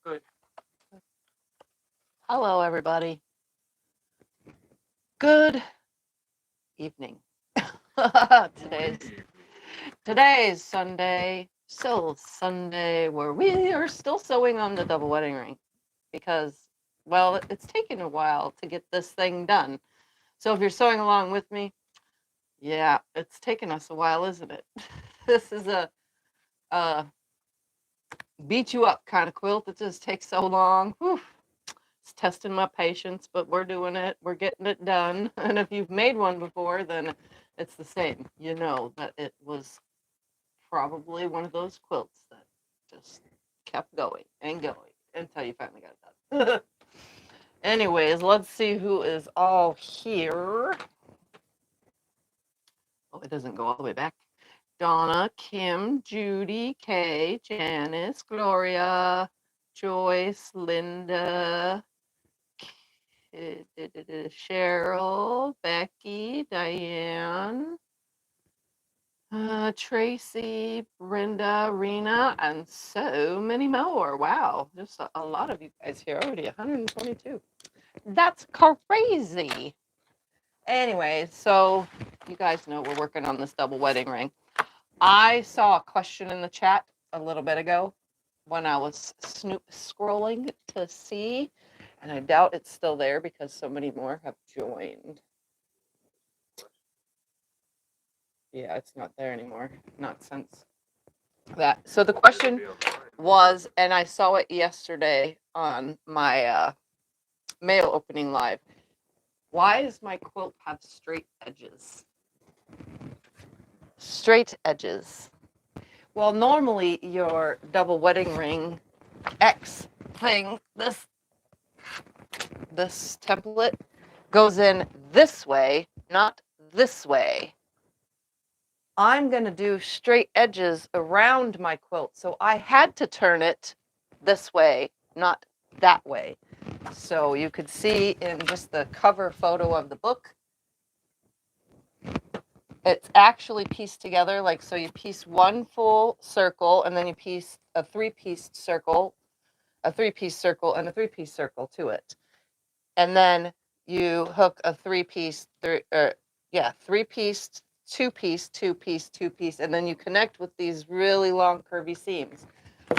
good. Hello, everybody. Good evening. Today's Sunday, still Sunday, where we are still sewing on the double wedding ring because, well, it's taken a while to get this thing done. So if you're sewing along with me, yeah, it's taken us a while, isn't it? This is a beat you up kind of quilt that just takes so long. Whew. It's testing my patience, but we're doing it. We're getting it done. And if you've made one before, then it's the same. You know that it was probably one of those quilts that just kept going and going until you finally got it done. Anyways, let's see who is all here. Oh, it doesn't go all the way back. Donna, Kim, Judy, Kay, Janice, Gloria, Joyce, Linda, Cheryl, Becky, Diane, Tracy, Brenda, Rena, and so many more. Wow, just a lot of you guys here already, 122. That's crazy. Anyway, so you guys know we're working on this double wedding ring. I saw a question in the chat a little bit ago when I was scrolling to see, and I doubt it's still there because so many more have joined. Yeah, it's not there anymore. Not since that. So the question was, and I saw it yesterday on my mail opening live. Why does my quilt have straight edges? Straight edges. Well, normally your double wedding ring X thing, this template goes in this way, not this way. I'm going to do straight edges around my quilt, so I had to turn it this way, not that way. So you could see in just the cover photo of the book, it's actually pieced together, like, so you piece one full circle, and then you piece a three-piece circle, and a three-piece circle to it. And then you hook a three-piece, three-piece, two-piece, two-piece, two-piece, and then you connect with these really long curvy seams.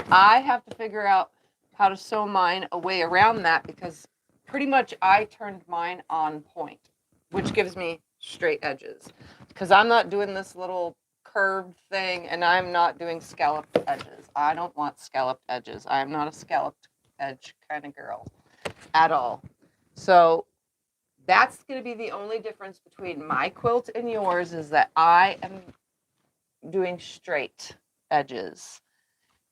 I have to figure out how to sew mine a way around that because pretty much I turned mine on point, which gives me straight edges. Because I'm not doing this little curved thing, and I'm not doing scalloped edges. I don't want scalloped edges. I am not a scalloped edge kind of girl at all. So that's going to be the only difference between my quilt and yours, is that I am doing straight edges.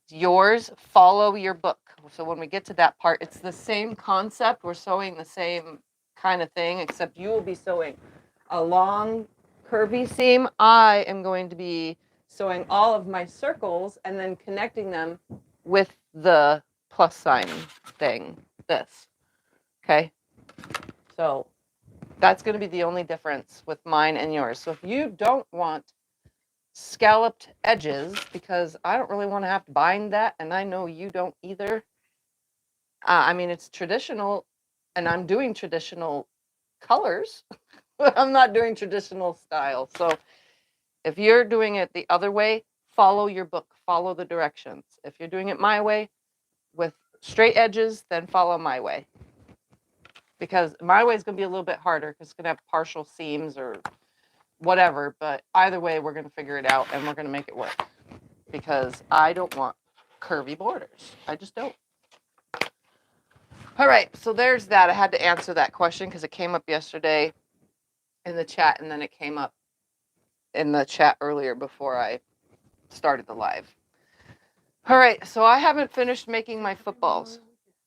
Yours follow your book. So when we get to that part, it's the same concept. We're sewing the same kind of thing, except you will be sewing a long curvy seam. I am going to be sewing all of my circles and then connecting them with the plus sign thing, this. Okay? So that's going to be the only difference with mine and yours. So if you don't want scalloped edges, because I don't really want to have to bind that, and I know you don't either. I mean, it's traditional, and I'm doing traditional colors. I'm not doing traditional style. So if you're doing it the other way, follow your book, follow the directions. If you're doing it my way with straight edges, then follow my way. Because my way is going to be a little bit harder because it's going to have partial seams or whatever. But either way, we're going to figure it out and we're going to make it work. Because I don't want curvy borders. I just don't. All right, so there's that. I had to answer that question because it came up yesterday in the chat, and then it came up in the chat earlier before I started the live. All right, so I haven't finished making my footballs.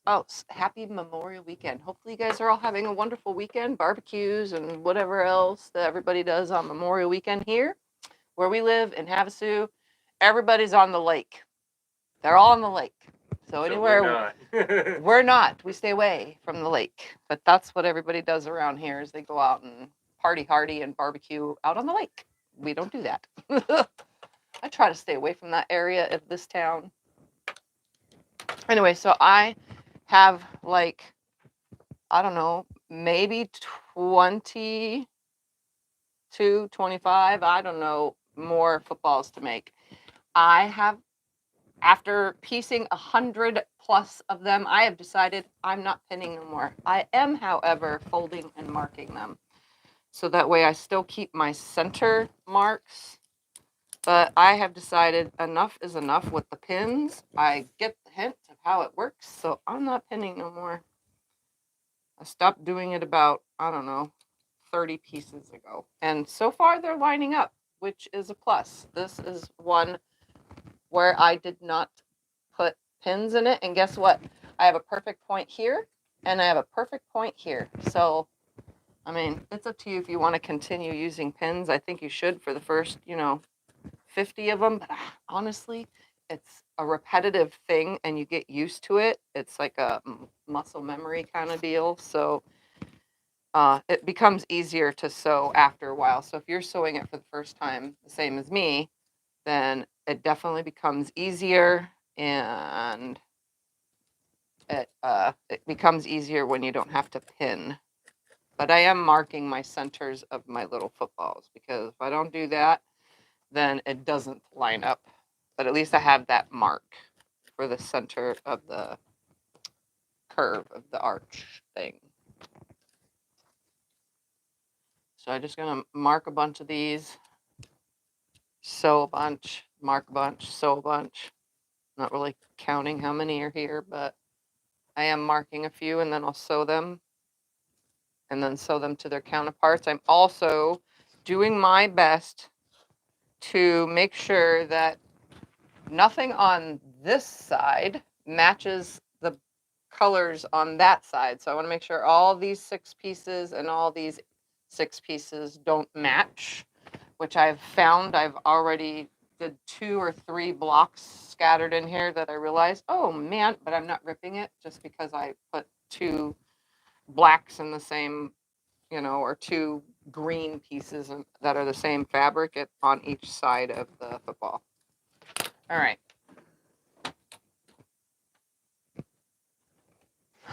Oh, happy Memorial Weekend. Hopefully you guys are all having a wonderful weekend, barbecues and whatever else that everybody does on Memorial Weekend here. Where we live in Havasu, everybody's on the lake. They're all on the lake. So anywhere we're not. We stay away from the lake. But that's what everybody does around here is they go out and party hardy and barbecue out on the lake. We don't do that. I try to stay away from that area of this town. Anyway, so I have like, I don't know, maybe 22, 25, I don't know, more footballs to make. I have, after piecing 100 plus of them, I have decided I'm not pinning no more. I am, however, folding and marking them. So that way I still keep my center marks. But I have decided enough is enough with the pins. I get the hint of how it works, so I'm not pinning no more. I stopped doing it about, I don't know, 30 pieces ago. And so far they're lining up, which is a plus. This is one where I did not put pins in it. And guess what? I have a perfect point here and I have a perfect point here. So, I mean, it's up to you if you want to continue using pins. I think you should for the first, 50 of them. But honestly, it's a repetitive thing and you get used to it. It's like a muscle memory kind of deal. So it becomes easier to sew after a while. So if you're sewing it for the first time, the same as me, then it definitely becomes easier, and it becomes easier when you don't have to pin. But I am marking my centers of my little footballs, because if I don't do that, then it doesn't line up. But at least I have that mark for the center of the curve of the arch thing. So I'm just going to mark a bunch of these, sew a bunch, mark a bunch, sew a bunch. Not really counting how many are here, but I am marking a few, and then I'll sew them and then sew them to their counterparts. I'm also doing my best to make sure that nothing on this side matches the colors on that side. So I want to make sure all these 6 pieces and all these 6 pieces don't match, which I've found. I've already did 2 or 3 blocks scattered in here that I realized, oh man, but I'm not ripping it just because I put 2 blacks in the same, or 2 green pieces that are the same fabric on each side of the football. All right.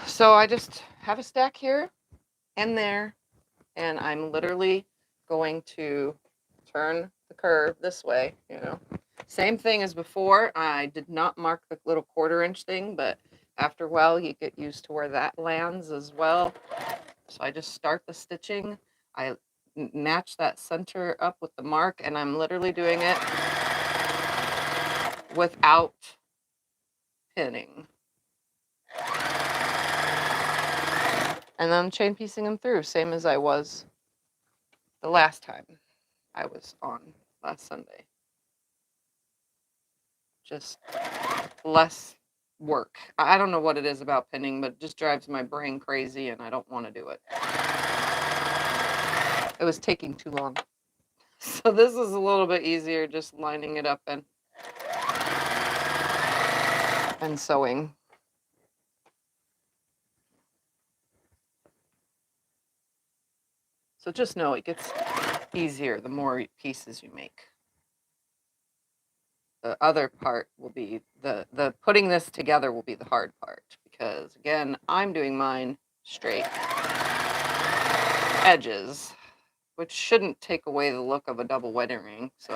So I just have a stack here and there, and I'm literally going to turn the curve this way, Same thing as before. I did not mark the little 1/4-inch thing, but after a while you get used to where that lands as well. So I just start the stitching. I match that center up with the mark, and I'm literally doing it without pinning. And then I'm chain piecing them through, same as I was the last time I was on last Sunday. Just less work. I don't know what it is about pinning, but it just drives my brain crazy, and I don't want to do it. It was taking too long. So this is a little bit easier, just lining it up and sewing. So just know it gets easier the more pieces you make. The other part will be the putting this together will be the hard part, because again, I'm doing mine straight edges, which shouldn't take away the look of a double wedding ring. So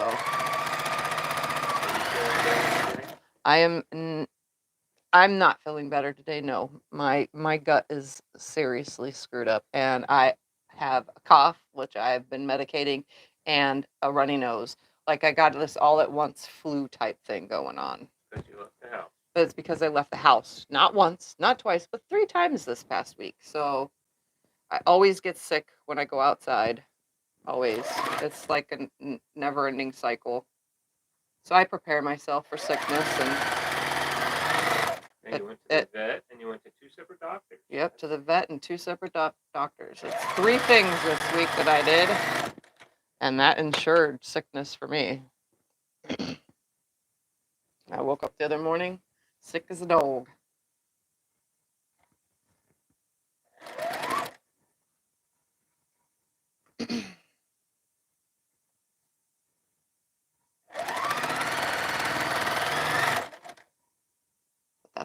I'm not feeling better today. No, my gut is seriously screwed up, and I have a cough, which I've been medicating, and a runny nose. Like I got this all at once flu type thing going on. Because you left the house. But it's because I left the house not once, not twice, but 3 times this past week. So I always get sick when I go outside. Always. It's like a never-ending cycle. So I prepare myself for sickness. And you went to the vet, and you went to 2 separate doctors. Yep, to the vet and 2 separate doctors. It's 3 things this week that I did, and that ensured sickness for me. I woke up the other morning sick as a dog.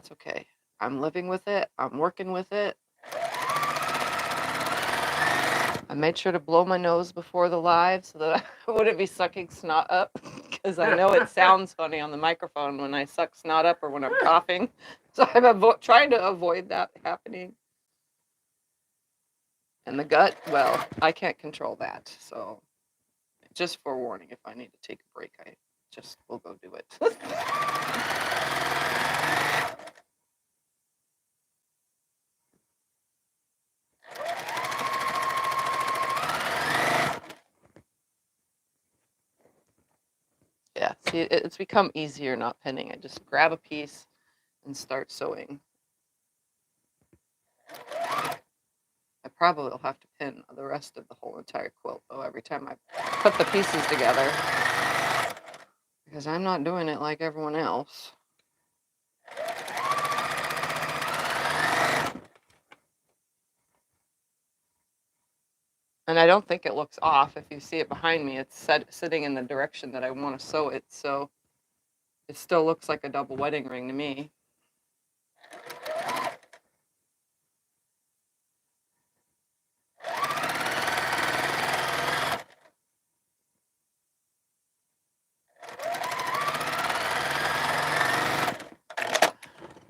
that's okay. I'm living with it. I'm working with it. I made sure to blow my nose before the live so that I wouldn't be sucking snot up, because I know it sounds funny on the microphone when I suck snot up or when I'm coughing. So I'm trying to avoid that happening. And the gut, well, I can't control that. So just forewarning, if I need to take a break, I just will go do it. Yeah, see, it's become easier not pinning. I just grab a piece and start sewing. I probably will have to pin the rest of the whole entire quilt, though, every time I put the pieces together, because I'm not doing it like everyone else. And I don't think it looks off. If you see it behind me, it's sitting in the direction that I want to sew it, so it still looks like a double wedding ring to me.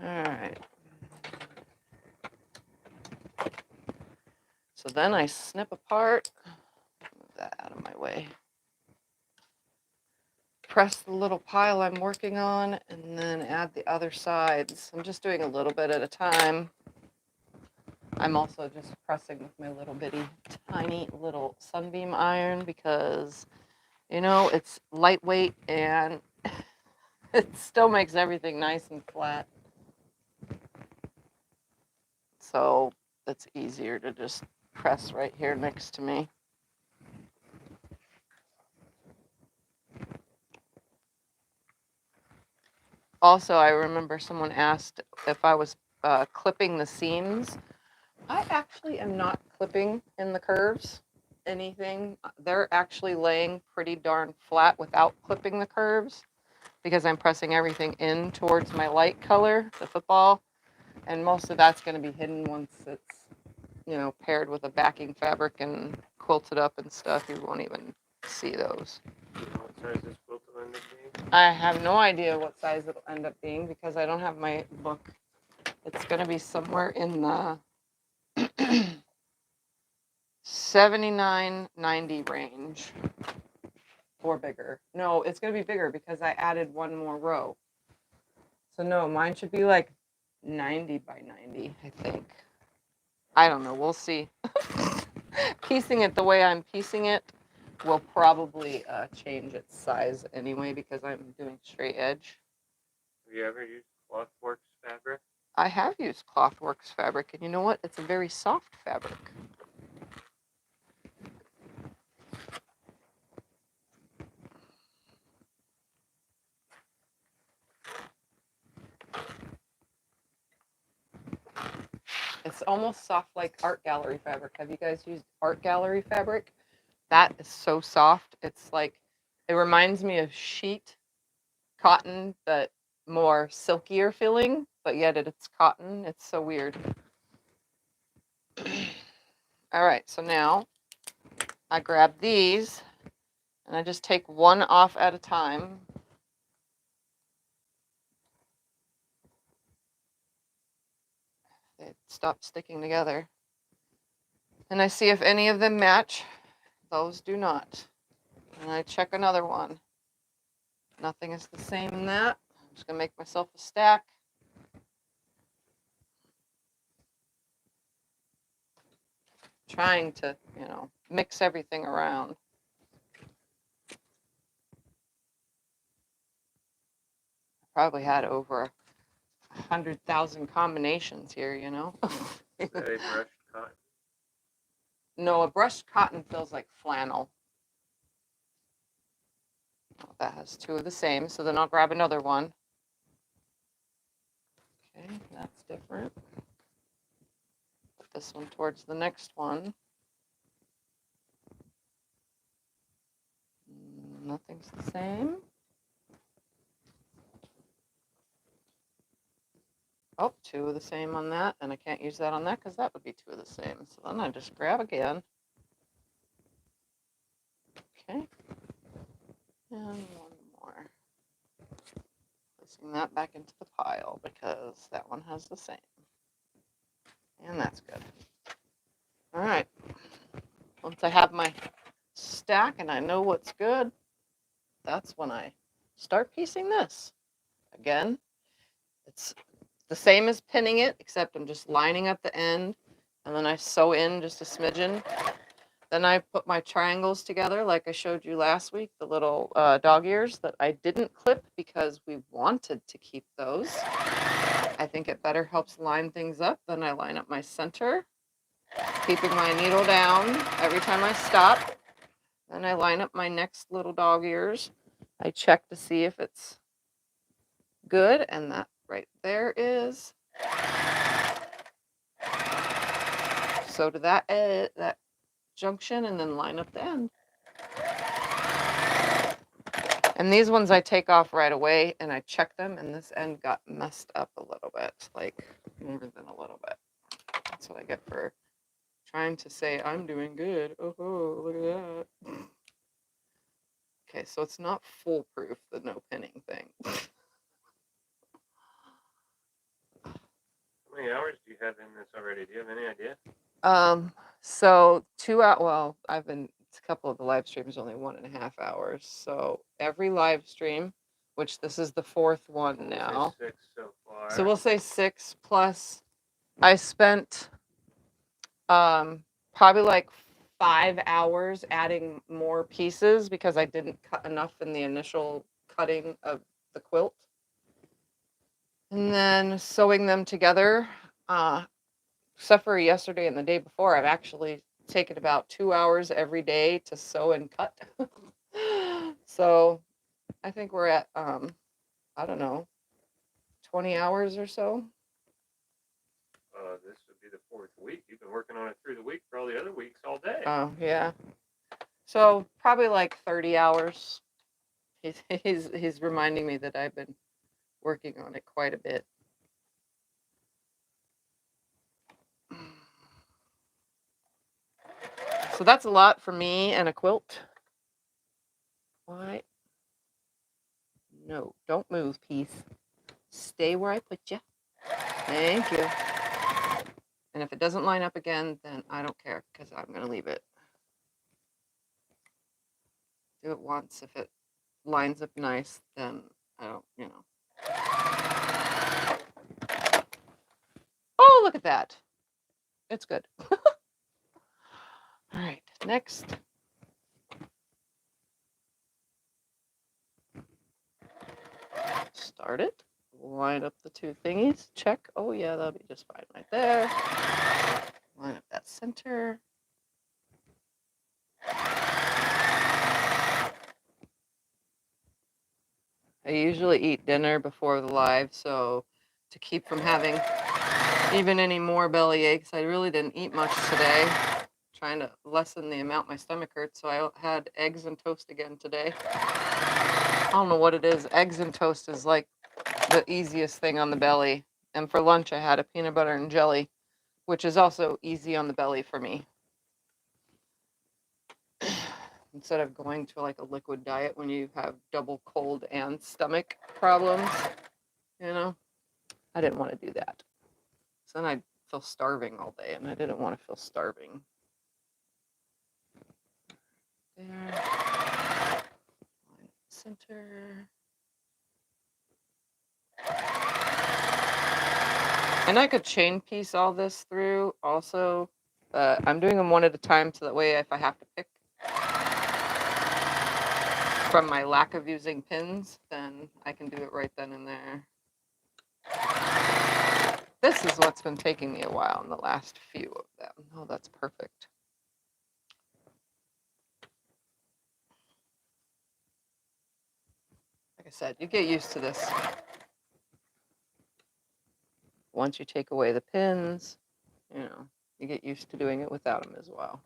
Alright. So then I snip apart. Move that out of my way. Press the little pile I'm working on and then add the other sides. I'm just doing a little bit at a time. I'm also just pressing with my little bitty tiny little sunbeam iron because, you know, it's lightweight and it still makes everything nice and flat. So it's easier to just press right here next to me. Also, I remember someone asked if I was clipping the seams. I actually am not clipping in the curves anything. They're actually laying pretty darn flat without clipping the curves because I'm pressing everything in towards my light color, the football, and most of that's going to be hidden once it's, you know, paired with a backing fabric and quilted up and stuff. You won't even see those. What size this quilt will end up being? I have no idea what size it'll end up being because I don't have my book. It's going to be somewhere in the 79-90 range or bigger. No, it's going to be bigger because I added one more row. So no, mine should be like 90 by 90, I think. I don't know. We'll see. Piecing it the way I'm piecing it will probably change its size anyway because I'm doing straight edge. Have you ever used Clothworks fabric? I have used Clothworks fabric, and you know what? It's a very soft fabric. It's almost soft like art gallery fabric. Have you guys used art gallery fabric? That is so soft. It's like, it reminds me of sheet cotton, but more silkier feeling, but yet it's cotton. It's so weird. All right, so now I grab these and I just take one off at a time. They stop sticking together. And I see if any of them match. Those do not. And I check another one. Nothing is the same in that. I'm just going to make myself a stack. Trying to, you know, mix everything around. I probably had over 100,000 combinations here, you know. Is that a brushed cotton? No, a brushed cotton feels like flannel. Well, that has two of the same, so then I'll grab another one. Okay, that's different. Put this one towards the next one. Nothing's the same. Oh, two of the same on that, and I can't use that on that because that would be two of the same. So then I just grab again. Okay. And one more. Placing that back into the pile because that one has the same. And that's good. All right. Once I have my stack and I know what's good, that's when I start piecing this. Again, it's the same as pinning it, except I'm just lining up the end, and then I sew in just a smidgen. Then I put my triangles together like I showed you last week, the little dog ears that I didn't clip because we wanted to keep those. I think it better helps line things up. Then I line up my center, keeping my needle down every time I stop. Then I line up my next little dog ears. I check to see if it's good, and that right there is. So to that junction, and then line up the end. And these ones I take off right away, and I check them, and this end got messed up a little bit, like more than a little bit. That's what I get for trying to say I'm doing good. Oh, look at that. Okay, so it's not foolproof, the no pinning thing. How many hours do you have in this already? Do you have any idea? So 2 hours, well, a couple of the live streams only 1.5 hours. So every live stream, which this is the fourth one now. We'll say 6 so far. So we'll say 6 plus. I spent probably like 5 hours adding more pieces because I didn't cut enough in the initial cutting of the quilt. And then sewing them together. Except for yesterday and the day before, I've actually taken about 2 hours every day to sew and cut. So I think we're at, I don't know, 20 hours or so. This would be the 4th week. You've been working on it through the week for all the other weeks all day. Oh, yeah. So probably like 30 hours. He's reminding me that I've been working on it quite a bit. So that's a lot for me and a quilt. Why? No, don't move, piece. Stay where I put you. Thank you. And if it doesn't line up again, then I don't care because I'm going to leave it. Do it once. If it lines up nice, then I don't, Oh, look at that. It's good. All right, next. Start it. Line up the two thingies. Check. Oh, yeah, that'll be just fine right there. Line up that center. I usually eat dinner before the live, so to keep from having even any more belly aches, I really didn't eat much today. Trying to lessen the amount my stomach hurts, so I had eggs and toast again today. I don't know what it is. Eggs and toast is like the easiest thing on the belly. And for lunch, I had a peanut butter and jelly, which is also easy on the belly for me. Instead of going to like a liquid diet when you have double cold and stomach problems, I didn't want to do that. So then I'd feel starving all day, and I didn't want to feel starving. There. Center. And I could chain piece all this through also. I'm doing them one at a time so that way if I have to pick from my lack of using pins, then I can do it right then and there. This is what's been taking me a while in the last few of them. Oh, that's perfect. Like I said, you get used to this. Once you take away the pins, you get used to doing it without them as well.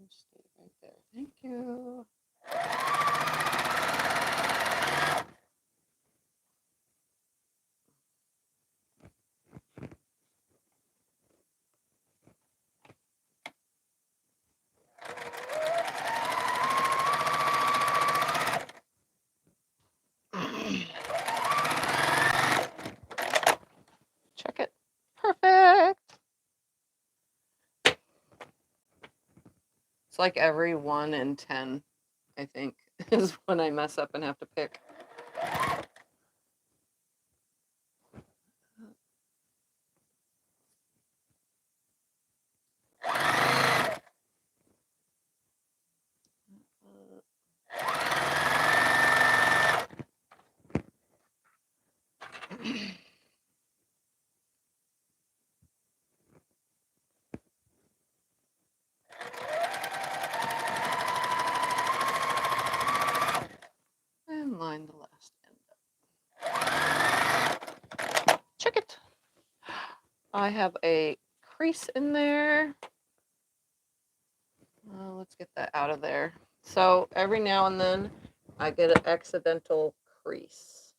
Stay right there. you. Check it. Perfect. It's like every 1 in 10, I think, is when I mess up and have to pick. And line the last end up. Check it. I have a crease in there. Let's get that out of there. So every now and then I get an accidental crease.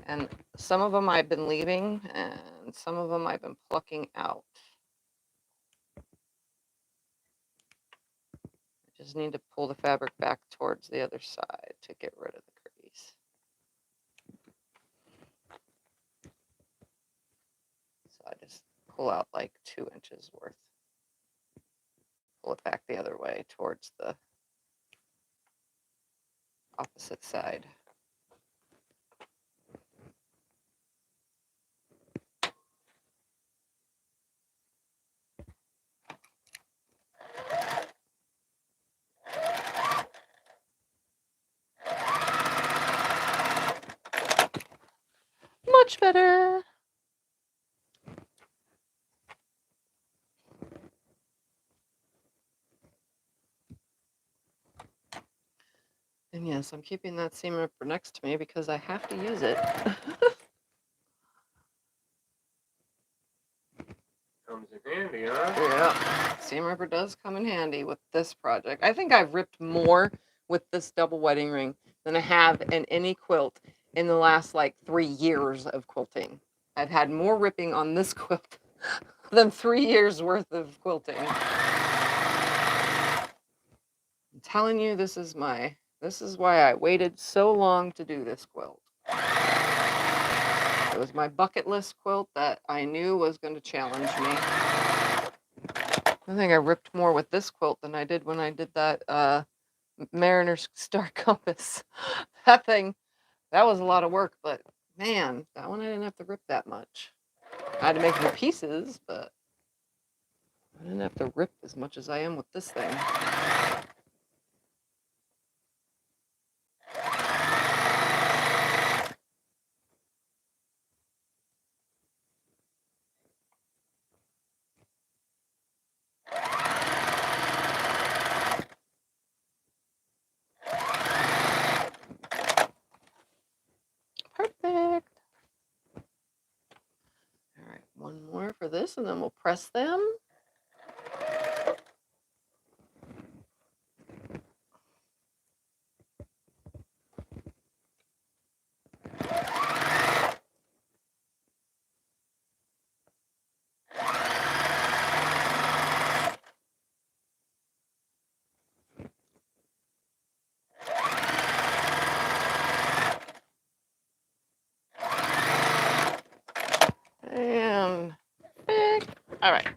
And some of them I've been leaving and some of them I've been plucking out. I just need to pull the fabric back towards the other side to get rid of the crease. So I just pull out like 2 inches worth. Pull it back the other way towards the opposite side. Much better. And yes, I'm keeping that seam ripper next to me because I have to use it. Comes in handy, huh? Yeah, seam ripper does come in handy with this project. I think I've ripped more with this double wedding ring than I have in any quilt in the last like 3 years of quilting. I've had more ripping on this quilt than 3 years worth of quilting. I'm telling you, this is why I waited so long to do this quilt. It was my bucket list quilt that I knew was going to challenge me. I think I ripped more with this quilt than I did when I did that Mariner's Star Compass. That thing, that was a lot of work, but man, that one I didn't have to rip that much. I had to make the pieces, but I didn't have to rip as much as I am with this thing. Perfect. All right, one more for this, and then we'll press them. And all right.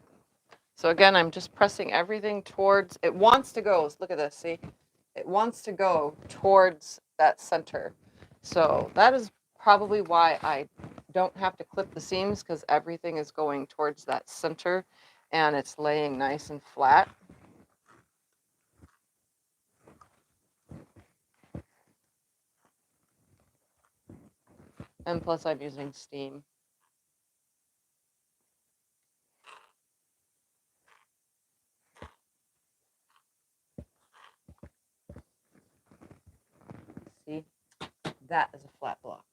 So again, I'm just pressing everything towards, it wants to go, look at this, see? It wants to go towards that center. So that is probably why I don't have to clip the seams, because everything is going towards that center and it's laying nice and flat. And plus I'm using steam. See, that is a flat block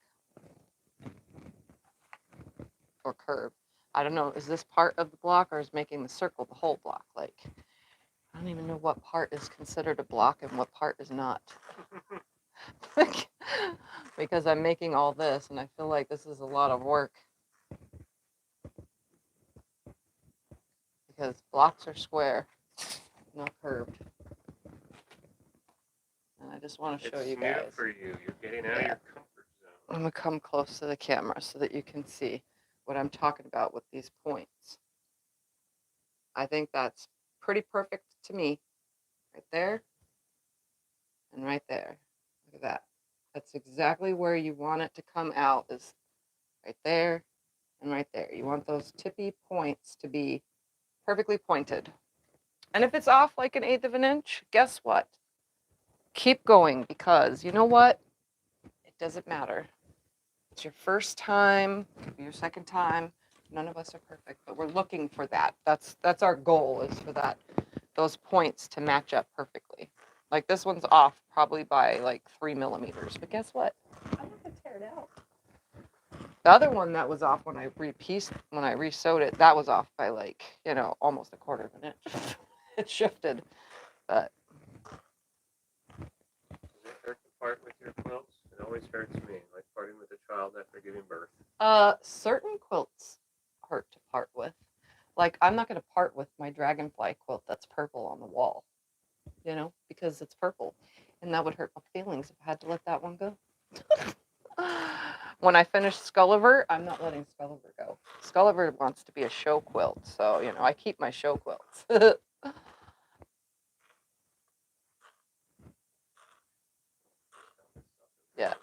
or curve. I don't know, is this part of the block or is making the circle the whole block? Like, I don't even know what part is considered a block and what part is not. Because I'm making all this and I feel like this is a lot of work. Because blocks are square, not curved. And I just want to show It's you new guys. for you. You're getting out of your comfort zone. I'm going to come close to the camera so that you can see what I'm talking about with these points. I think that's pretty perfect to me. Right there and right there. Look at that. That's exactly where you want it to come out, is right there and right there. You want those tippy points to be perfectly pointed. And if it's off like 1/8 of an inch, guess what? Keep going, because you know what? It doesn't matter. It's your first time, it could be your second time. None of us are perfect, but we're looking for that. That's our goal, is for those points to match up perfectly. Like this one's off probably by like 3 millimeters, but guess what? I'm not gonna tear it out. The other one that was off when I resewed it, that was off by like, almost 1/4 of an inch. It shifted, but. Does it hurt to part with your quilts? It always hurts me, like parting with a child after giving birth. Certain quilts hurt to part with. Like, I'm not going to part with my dragonfly quilt that's purple on the wall, because it's purple. And that would hurt my feelings if I had to let that one go. When I finish Skulliver, I'm not letting Skulliver go. Skulliver wants to be a show quilt, so, I keep my show quilts. Yeah.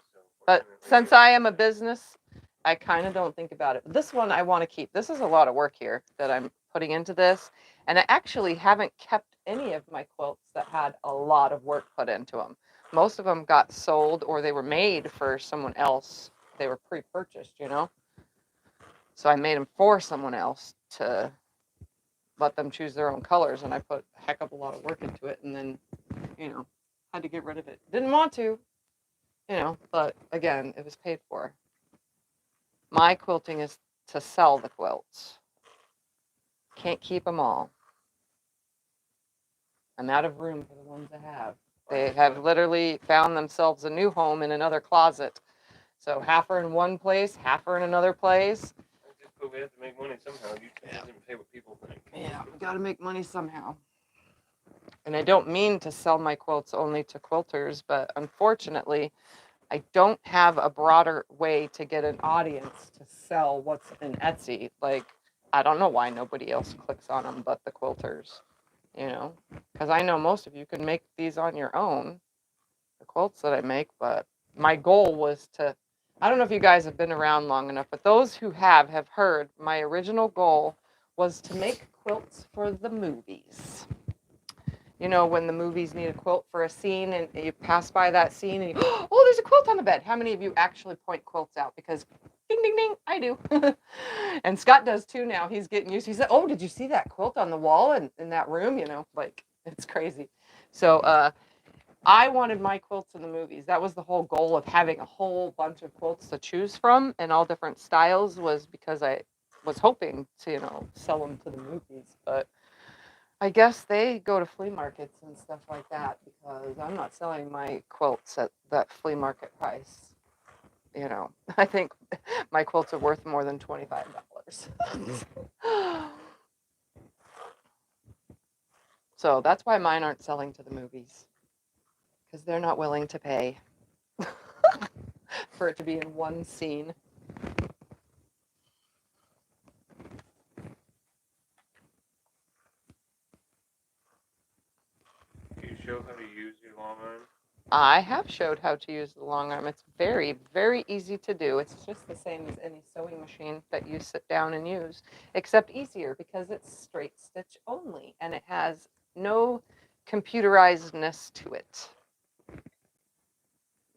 But since I am a business, I kind of don't think about it. This one I want to keep. This is a lot of work here that I'm putting into this. And I actually haven't kept any of my quilts that had a lot of work put into them. Most of them got sold or they were made for someone else. They were pre-purchased, So I made them for someone else to let them choose their own colors. And I put a heck of a lot of work into it and then, had to get rid of it. Didn't want to, but again, it was paid for. My quilting is to sell the quilts. Can't keep them all. I'm out of room for the ones I have. They have literally found themselves a new home in another closet. So half are in one place, half are in another place. We have to make money somehow. You can't pay what people think. Yeah, we got to make money somehow. And I don't mean to sell my quilts only to quilters, but unfortunately, I don't have a broader way to get an audience to sell what's in Etsy. Like, I don't know why nobody else clicks on them but the quilters, because I know most of you can make these on your own, the quilts that I make, but my goal was to, I don't know if you guys have been around long enough, but those who have heard my original goal was to make quilts for the movies. When the movies need a quilt for a scene and you pass by that scene and you, oh, there's a quilt on the bed. How many of you actually point quilts out? Because ding, ding, ding, I do. And Scott does too now. He's getting used. He said, oh, did you see that quilt on the wall in that room? Like, it's crazy. So I wanted my quilts in the movies. That was the whole goal of having a whole bunch of quilts to choose from in all different styles, was because I was hoping to, sell them to the movies. But I guess they go to flea markets and stuff like that, because I'm not selling my quilts at that flea market price. I think my quilts are worth more than $25. So that's why mine aren't selling to the movies, because they're not willing to pay for it to be in one scene. Do you show how to use your long arm? I have showed how to use the long arm. It's very, very easy to do. It's just the same as any sewing machine that you sit down and use, except easier because it's straight stitch only and it has no computerizedness to it.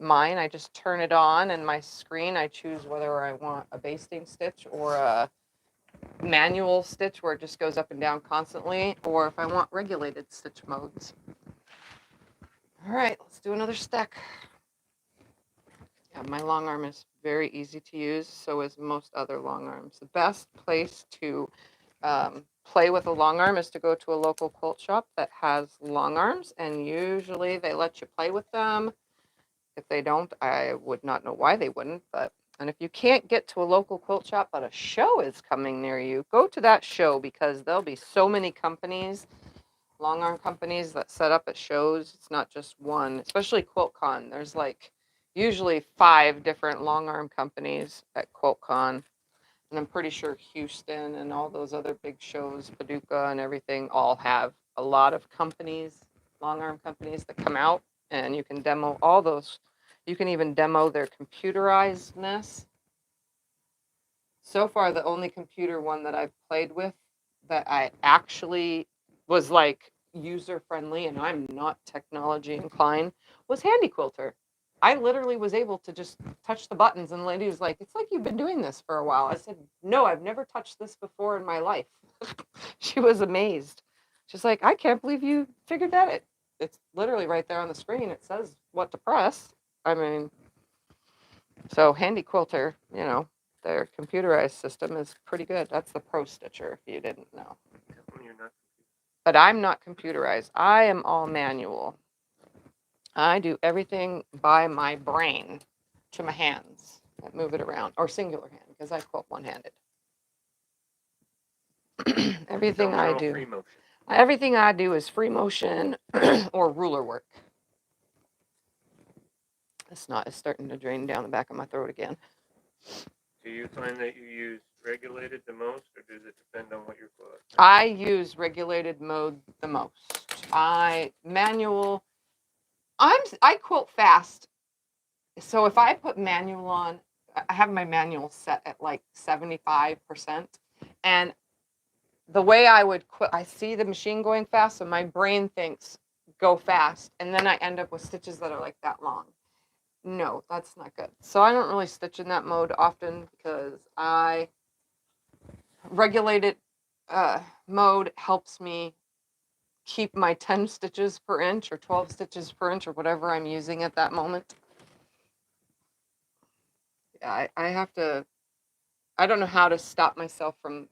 Mine, I just turn it on and my screen, I choose whether I want a basting stitch or a manual stitch where it just goes up and down constantly, or if I want regulated stitch modes. All right, let's do another stack. Yeah, my long arm is very easy to use, so is most other long arms. The best place to play with a long arm is to go to a local quilt shop that has long arms, and usually they let you play with them. If they don't, I would not know why they wouldn't, but and if you can't get to a local quilt shop but a show is coming near you, go to that show because there'll be so many companies, long arm companies that set up at shows. It's not just one, especially QuiltCon. There's like usually 5 different long arm companies at QuiltCon. And I'm pretty sure Houston and all those other big shows, Paducah and everything, all have a lot of companies, long arm companies that come out, and you can demo all those. You can even demo their computerizedness. So far, the only computer one that I've played with that I actually was like user friendly, and I'm not technology inclined, was Handy Quilter. I literally was able to just touch the buttons, and the lady was like, "It's like you've been doing this for a while." I said, "No, I've never touched this before in my life." She was amazed. She's like, "I can't believe you figured that. It's literally right there on the screen. It says what to press." I mean, so Handy Quilter, you know, their computerized system is pretty good. That's the Pro Stitcher, if you didn't know. You're not. But I'm not computerized. I am all manual. I do everything by my brain to my hands and move it around, or singular hand, because I quilt one-handed. Everything I do. Free motion. Everything I do is free motion or ruler work. It's not. It's starting to drain down the back of my throat again. Do you find that you use regulated the most, or does it depend on what you're quilting? I use regulated mode the most. Manual. I quilt fast, so if I put manual on, I have my manual set at like 75%, and the way I would quilt, I see the machine going fast, so my brain thinks go fast, and then I end up with stitches that are like that long. No, that's not good. So I don't really stitch in that mode often because regulated mode helps me keep my 10 stitches per inch or 12 stitches per inch or whatever I'm using at that moment. Yeah, I have to, I don't know how to stop myself from,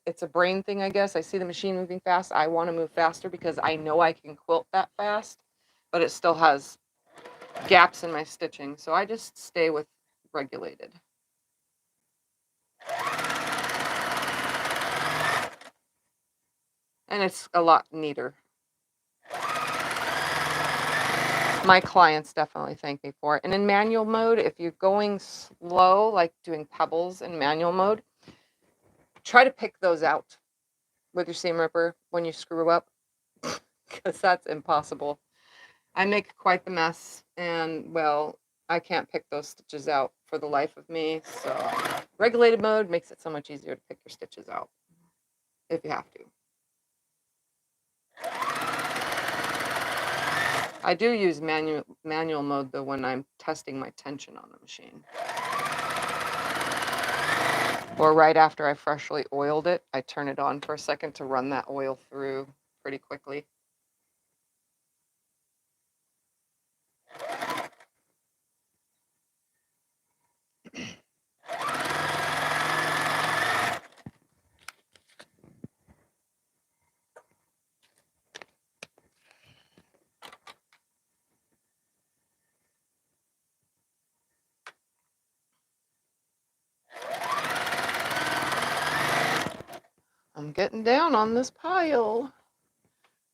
it's a brain thing, I guess. I see the machine moving fast. I want to move faster because I know I can quilt that fast, but it still has gaps in my stitching. So I just stay with regulated. And it's a lot neater. My clients definitely thank me for it. And in manual mode, if you're going slow, like doing pebbles in manual mode, try to pick those out with your seam ripper when you screw up, because that's impossible. I make quite the mess, and well, I can't pick those stitches out for the life of me. So regulated mode makes it so much easier to pick your stitches out if you have to. I do use manual mode though when I'm testing my tension on the machine. Or right after I freshly oiled it, I turn it on for a second to run that oil through pretty quickly. I'm getting down on this pile.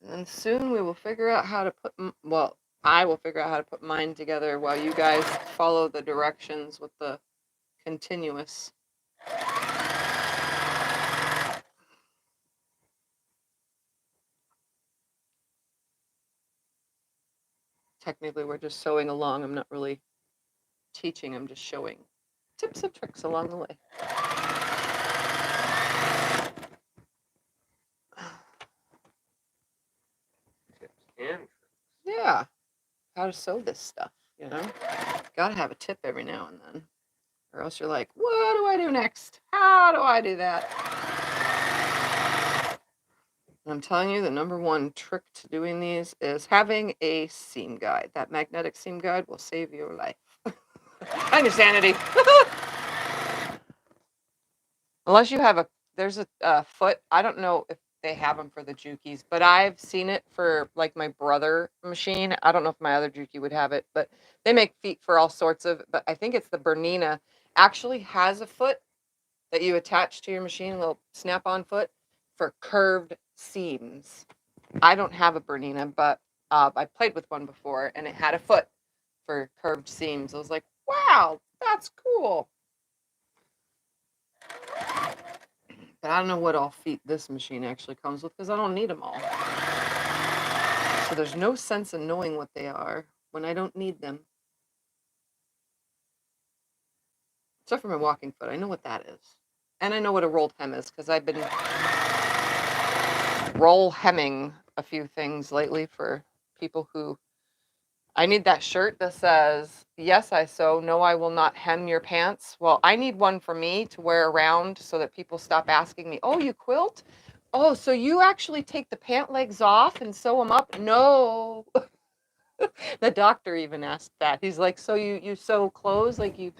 And soon we will figure out how to put, well, I will figure out how to put mine together while you guys follow the directions with the continuous. Technically, we're just sewing along. I'm not really teaching, I'm just showing tips and tricks along the way. Yeah, how to sew this stuff, you know? Gotta have a tip every now and then, or else you're like, what do I do next? How do I do that? And I'm telling you, the number one trick to doing these is having a seam guide. That magnetic seam guide will save your life. And your sanity. Unless you have a there's a foot. I don't know if they have them for the Jukies, but I've seen it for like my brother machine. I don't know if my other Juki would have it, but they make feet for all sorts of, but I think it's the Bernina actually has a foot that you attach to your machine, a little snap-on foot for curved seams. I don't have a Bernina, but I played with one before and it had a foot for curved seams. I was like, wow, that's cool. But I don't know what all feet this machine actually comes with because I don't need them all. So there's no sense in knowing what they are when I don't need them. Except for my walking foot. I know what that is. And I know what a rolled hem is because I've been roll hemming a few things lately for people who... I need that shirt that says, yes, I sew. No, I will not hem your pants. Well, I need one for me to wear around so that people stop asking me, oh, you quilt? Oh, so you actually take the pant legs off and sew them up? No. The doctor even asked that. He's like, so you sew clothes? Like you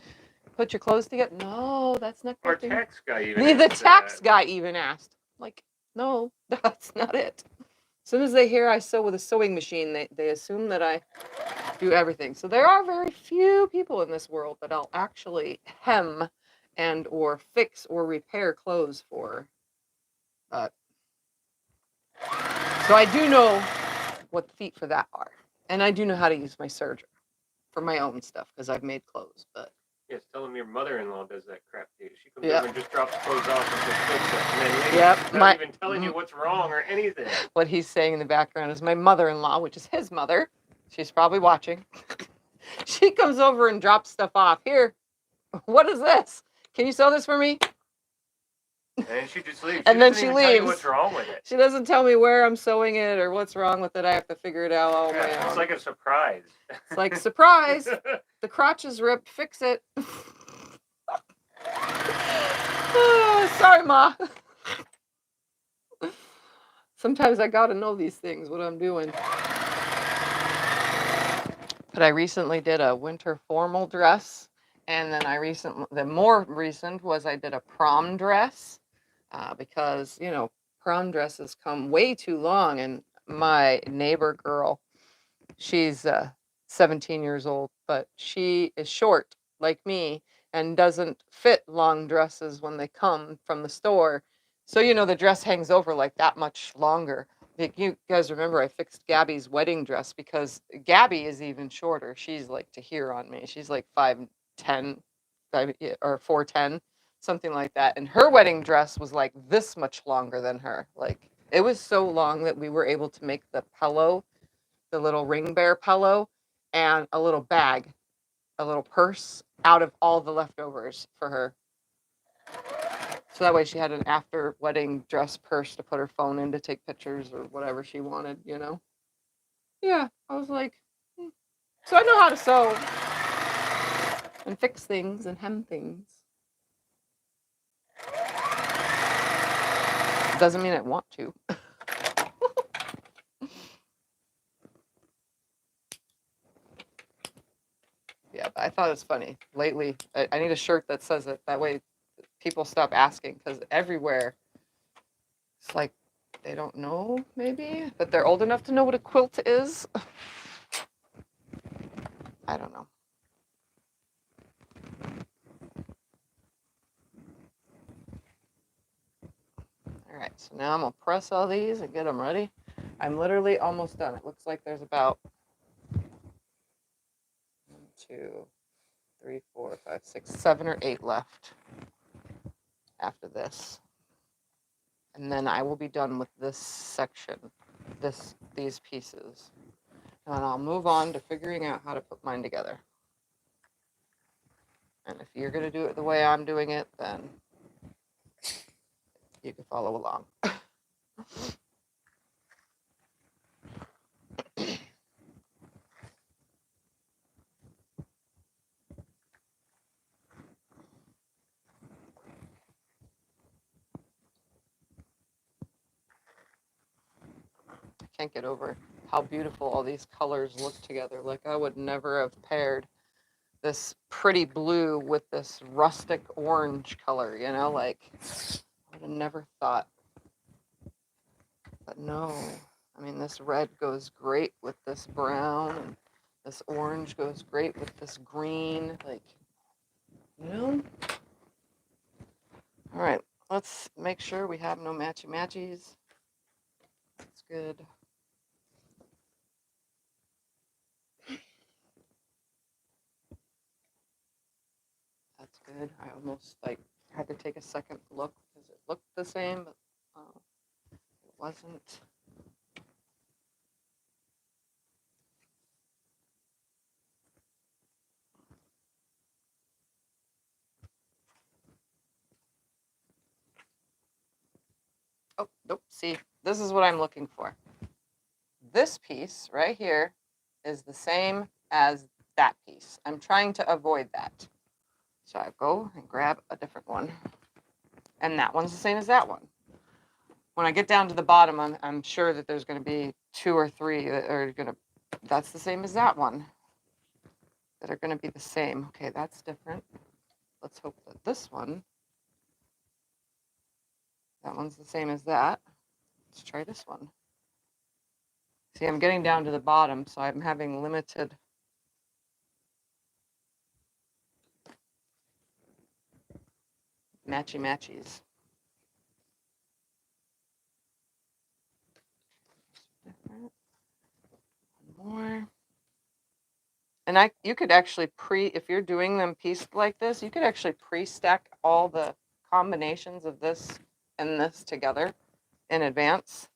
put your clothes together? No, that's not Our quilting. tax guy even The asked tax that. guy even asked. Like, no, that's not it. As soon as they hear I sew with a sewing machine, they assume that I do everything. So there are very few people in this world that I'll actually hem and or fix or repair clothes for. So I do know what the feet for that are. And I do know how to use my serger for my own stuff because I've made clothes. But Yes, tell him your mother-in-law does that crap to you. She comes Yep. over and just drops clothes off and just fix it. And then later, Yep, not even telling you what's wrong or anything. What he's saying in the background is my mother-in-law, which is his mother. She's probably watching. She comes over and drops stuff off. Here, what is this? Can you sew this for me? And then she just leaves. And then doesn't she even tell you leaves. what's wrong with it. She doesn't tell me where I'm sewing it or what's wrong with it. I have to figure it out all on my own. It's like a surprise. It's like, surprise, the crotch is ripped, fix it. Sorry, Ma. Sometimes I gotta know these things, what I'm doing. But I recently did a winter formal dress. And then the more recent was I did a prom dress. Because, you know, prom dresses come way too long. And my neighbor girl, she's 17 years old, but she is short like me and doesn't fit long dresses when they come from the store. So, you know, the dress hangs over like that much longer. Like you guys remember I fixed Gabby's wedding dress because Gabby is even shorter. She's like to here on me. She's like 5'10" or 4'10", something like that. And her wedding dress was like this much longer than her. Like it was so long that we were able to make the pillow, the little ring bear pillow, and a little bag, a little purse out of all the leftovers for her. So that way she had an after wedding dress purse to put her phone in to take pictures or whatever she wanted, you know? Yeah, I was like, so I know how to sew and fix things and hem things. Doesn't mean I want to. Yeah, but I thought it was funny. Lately, I need a shirt that says it. That way people stop asking because everywhere it's like they don't know maybe, but they're old enough to know what a quilt is. I don't know. All right, so now I'm gonna press all these and get them ready. I'm literally almost done. It looks like there's about 1, 2, 3, 4, 5, 6, 7 or 8 left after this. And then I will be done with this section, these pieces. And I'll move on to figuring out how to put mine together. And if you're going to do it the way I'm doing it, then you can follow along. I can't get over how beautiful all these colors look together. Like I would never have paired this pretty blue with this rustic orange color, you know, like I would have never thought. But no, I mean, this red goes great with this brown, and this orange goes great with this green. Like, you know? All right, let's make sure we have no matchy-matchies. That's good. That's good. I almost like had to take a second look because it looked the same, but it wasn't. Oh, nope. See, this is what I'm looking for. This piece right here is the same as that piece. I'm trying to avoid that. So I go and grab a different one. And that one's the same as that one. When I get down to the bottom, I'm sure that there's going to be 2 or 3 that are going to, that's the same as that one, that are going to be the same. Okay, that's different. Let's hope that this one, that one's the same as that. Let's try this one. See, I'm getting down to the bottom, so I'm having limited matchy-matchies. Different. One more. And you could actually if you're doing them pieced like this, you could actually pre-stack all the combinations of this and this together in advance.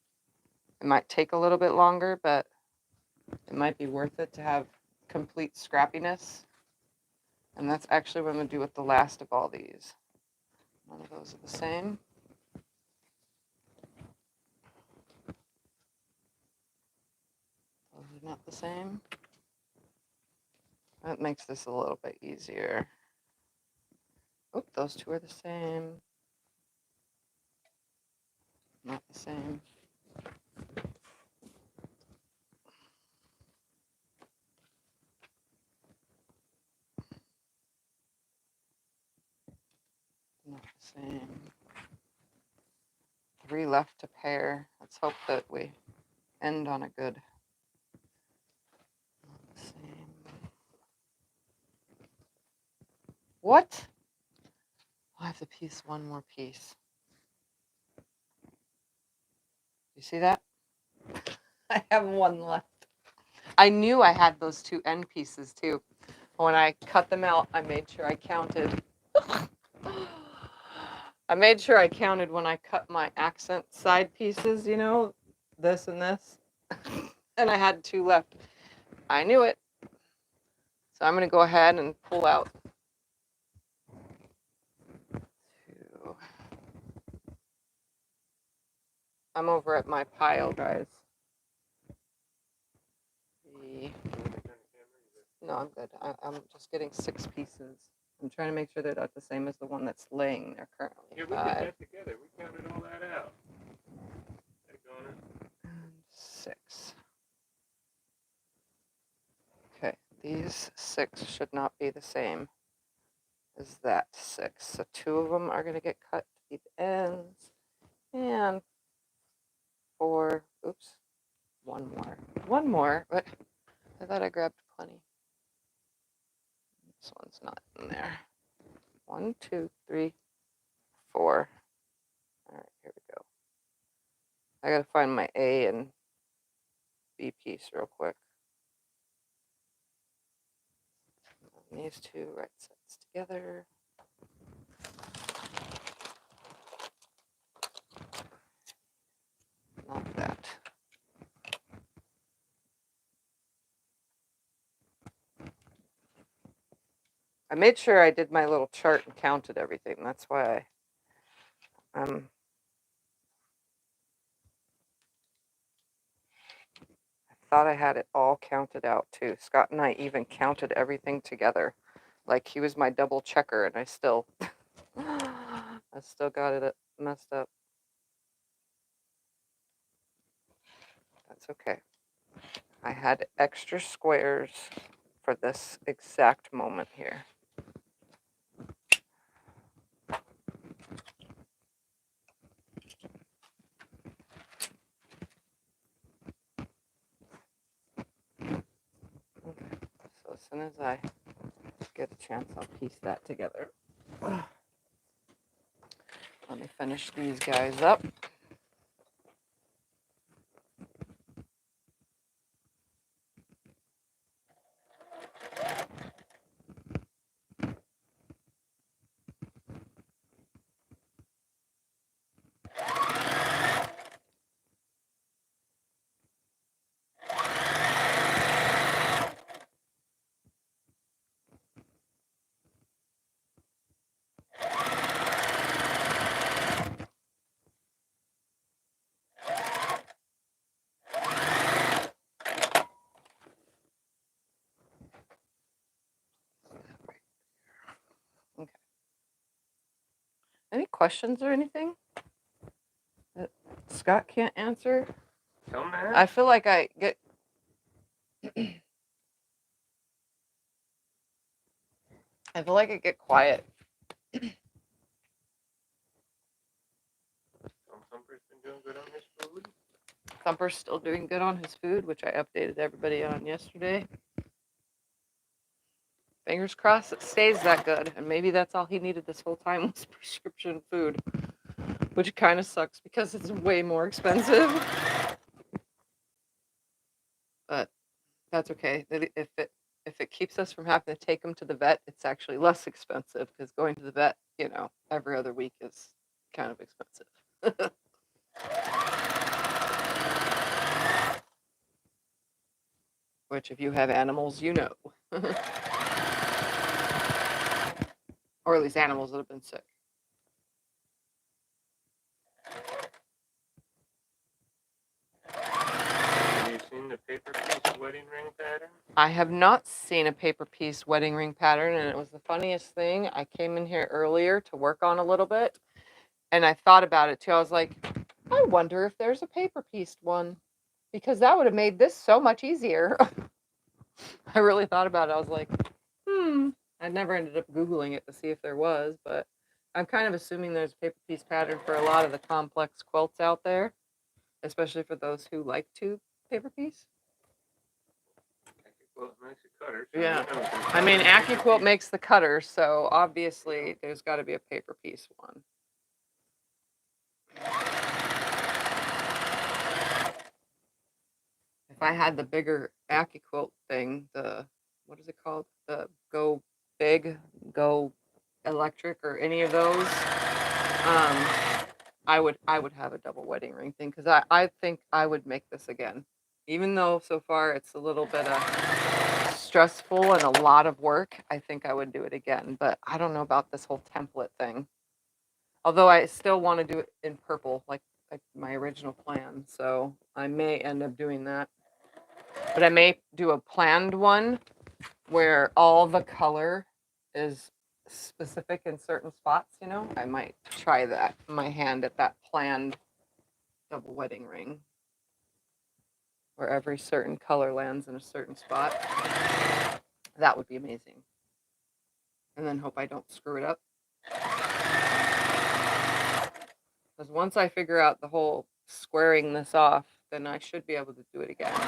It might take a little bit longer, but it might be worth it to have complete scrappiness. And that's actually what I'm going to do with the last of all these. None of those are the same. Those are not the same. That makes this a little bit easier. Oh, those two are the same. Not the same. Not the same. 3 left to pair. Let's hope that we end on a good. Not the same. What? I have to piece one more piece. You see that? I have one left. I knew I had those 2 end pieces too. When I cut them out, I made sure I counted. I made sure I counted when I cut my accent side pieces, you know, this and this. And I had 2 left. I knew it. So I'm going to go ahead and pull out 2. I'm over at my pile, guys. 3. No, I'm good. I'm just getting 6 pieces. I'm trying to make sure they're not the same as the one that's laying there currently. Yeah, we did that together. We counted all that out. And 6. Okay, these 6 should not be the same as that 6. So 2 of them are going to get cut to the ends. And 4, oops, 1 more. 1 more, but I thought I grabbed plenty. This one's not in there. 1, 2, 3, 4. All right, here we go. I gotta find my A and B piece real quick. And these 2 right sides together. Not that. I made sure I did my little chart and counted everything. That's why I thought I had it all counted out too. Scott and I even counted everything together. Like he was my double checker, and I still got it messed up. That's okay. I had extra squares for this exact moment here. soon as I get a chance, I'll piece that together. Let me finish these guys up. Okay. Any questions or anything that Scott can't answer? Come on. I feel like I get quiet. Thumper's been doing good on his food. Thumper's still doing good on his food, which I updated everybody on yesterday. Fingers crossed it stays that good, and maybe that's all he needed this whole time was prescription food, which kind of sucks because it's way more expensive. But that's okay. If it keeps us from having to take him to the vet, it's actually less expensive because going to the vet, every other week is kind of expensive. Which, if you have animals, you know. Or at least animals that have been sick. Have you seen the paper piece wedding ring pattern? I have not seen a paper piece wedding ring pattern, and it was the funniest thing. I came in here earlier to work on a little bit, and I thought about it too. I was like, I wonder if there's a paper pieced one, because that would have made this so much easier. I really thought about it. I was like, I never ended up Googling it to see if there was, but I'm kind of assuming there's a paper piece pattern for a lot of the complex quilts out there, especially for those who like to paper piece. AccuQuilt makes a cutter. So Yeah. you know, I mean, AccuQuilt makes the cutter, so obviously there's got to be a paper piece one. If I had the bigger AccuQuilt thing, what is it called? The Go Big, Go Electric, or any of those, I would have a double wedding ring thing, because I think I would make this again. Even though so far it's a little bit stressful and a lot of work, I think I would do it again. But I don't know about this whole template thing. Although I still want to do it in purple, like my original plan. So I may end up doing that. But I may do a planned one where all the color is specific in certain spots, I might try that, my hand at that planned double wedding ring, where every certain color lands in a certain spot. That would be amazing. And then hope I don't screw it up. Because once I figure out the whole squaring this off, then I should be able to do it again.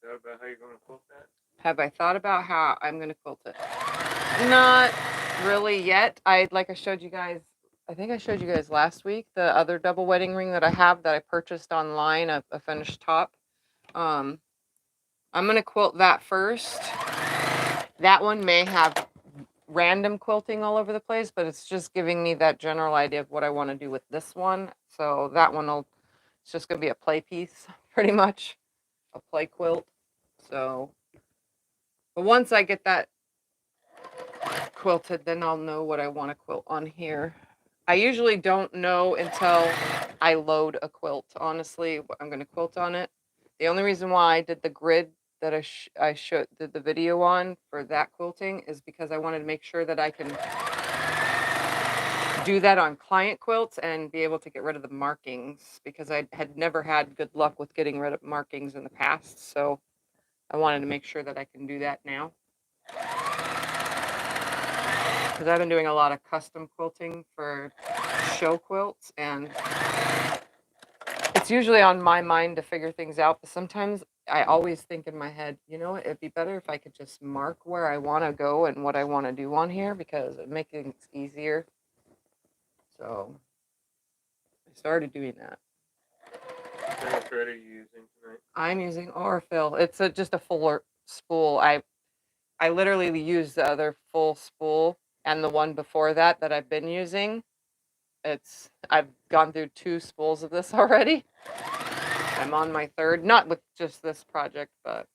Thought about how you're going to quilt that? Have I thought about how I'm going to quilt it? Not really yet. Like I showed you guys, I think I showed you guys last week, the other double wedding ring that I have that I purchased online, a finished top. I'm going to quilt that first. That one may have random quilting all over the place, but it's just giving me that general idea of what I want to do with this one. So that one it's just going to be a play piece, pretty much. A play quilt. So, but once I get that quilted, then I'll know what I want to quilt on here. I usually don't know until I load a quilt, honestly, what I'm going to quilt on it. The only reason why I did the grid that I did the video on for that quilting is because I wanted to make sure that I can do that on client quilts and be able to get rid of the markings, because I had never had good luck with getting rid of markings in the past. So I wanted to make sure that I can do that now, because I've been doing a lot of custom quilting for show quilts, and it's usually on my mind to figure things out, but sometimes I always think in my head, you know what, it'd be better if I could just mark where I want to go and what I want to do on here, because it makes things easier. So I started doing that. What thread are you using tonight? I'm using Orfill. It's just a fuller spool. I literally used the other full spool and the one before that I've been using. I've gone through 2 spools of this already. I'm on my 3rd, not with just this project, but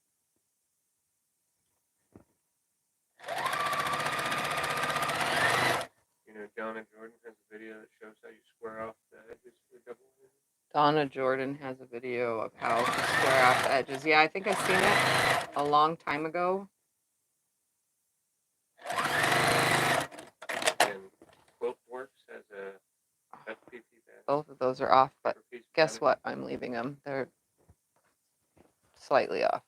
You know, Donna Jordan has a video that shows how you square off the edges for double wedding. Donna Jordan has a video of how to square off the edges. Yeah, I think I've seen it a long time ago. And QuiltWorks has a FPP pattern. Both of those are off, but Piece guess pattern. what? I'm leaving them. They're slightly off.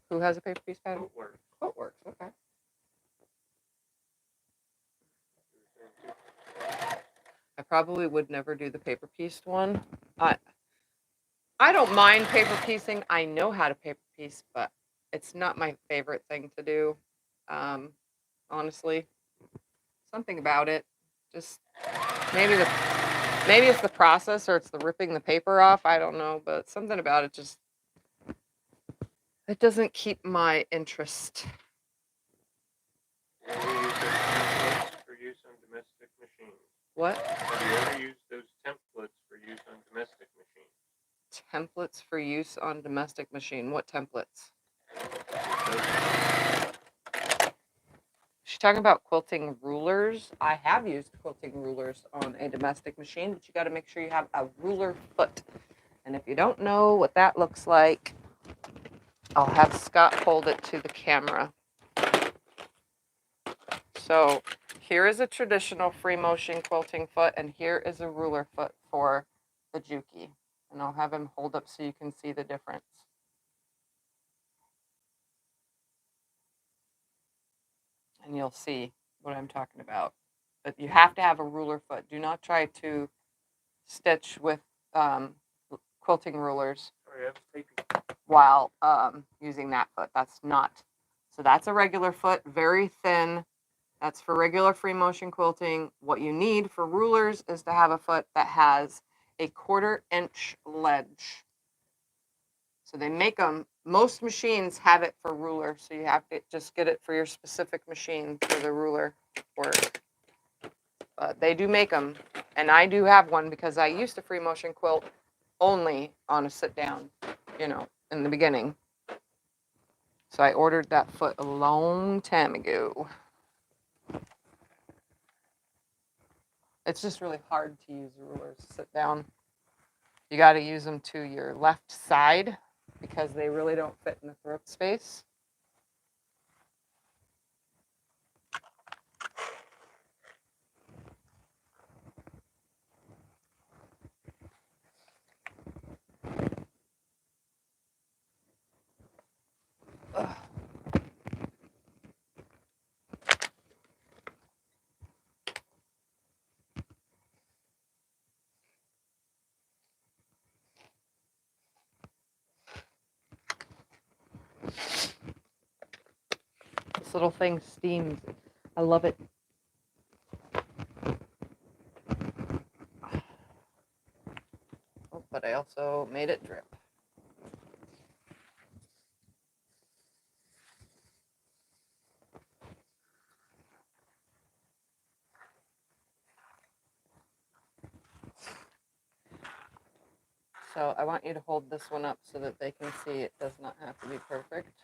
Who has a paper piece pattern? QuiltWorks. QuiltWorks, okay. I probably would never do the paper pieced one. I don't mind paper piecing. I know how to paper piece, but it's not my favorite thing to do. Honestly, something about it. Just maybe it's the process, or it's the ripping the paper off. I don't know, but something about it just, it doesn't keep my interest. Have you ever used those templates for use on domestic machines? What? Have you ever used those templates for use on domestic machines? Templates for use on domestic machine. What templates? She's talking about quilting rulers. I have used quilting rulers on a domestic machine, but you got to make sure you have a ruler foot. And if you don't know what that looks like, I'll have Scott hold it to the camera. So here is a traditional free motion quilting foot, and here is a ruler foot for the Juki. And I'll have him hold up so you can see the difference. And you'll see what I'm talking about. But you have to have a ruler foot. Do not try to stitch with quilting rulers while using that foot. That's not. So that's a regular foot, very thin. That's for regular free motion quilting. What you need for rulers is to have a foot that has a 1/4 inch ledge. So they make them, most machines have it for ruler, so you have to just get it for your specific machine for the ruler work. But they do make them, and I do have one because I used to free motion quilt only on a sit down, you know, in the beginning. So I ordered that foot a long time ago. It's just really hard to use rulers sit down. You got to use them to your left side because they really don't fit in the throat space. Ugh. This little thing steams. I love it. Oh, but I also made it drip. So I want you to hold this one up so that they can see it does not have to be perfect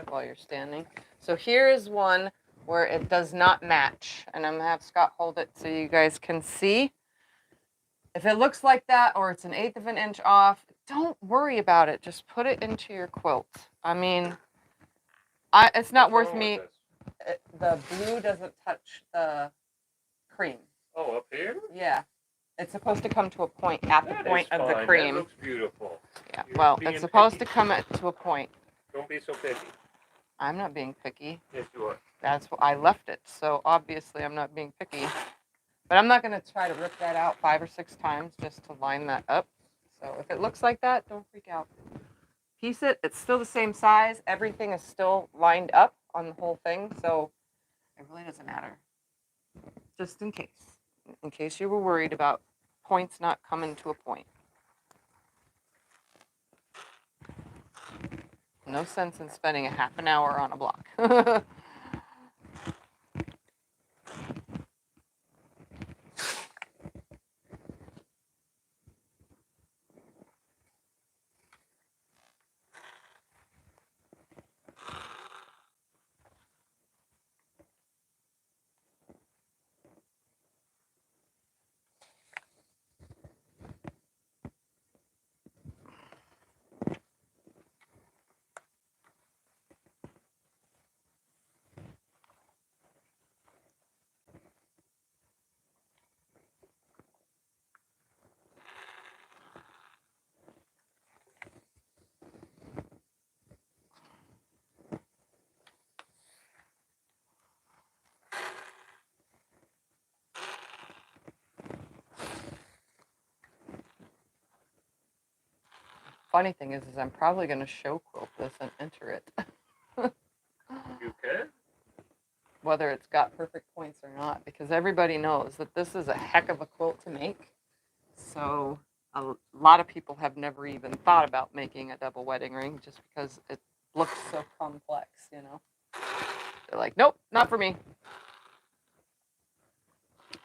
while you're standing. So here is one where it does not match, and I'm gonna have Scott hold it so you guys can see. If it looks like that or it's 1/8 of an inch off, don't worry about it. Just put it into your quilt. I mean, it's not worth me. The blue doesn't touch the cream. Oh, up here? Yeah. It's supposed to come to a point at the point of the cream. That looks beautiful. Yeah, well, it's supposed to come to a point. Don't be so picky. I'm not being picky. Yes, you are. That's what I left it, so obviously I'm not being picky. But I'm not going to try to rip that out 5 or 6 times just to line that up. So if it looks like that, don't freak out. Piece it. It's still the same size. Everything is still lined up on the whole thing, so it really doesn't matter. Just in case you were worried about points not coming to a point. No sense in spending a half an hour on a block. Funny thing is I'm probably going to show quilt this and enter it. You can? Whether it's got perfect points or not, because everybody knows that this is a heck of a quilt to make. So a lot of people have never even thought about making a double wedding ring just because it looks so complex, you know. They're like, nope, not for me.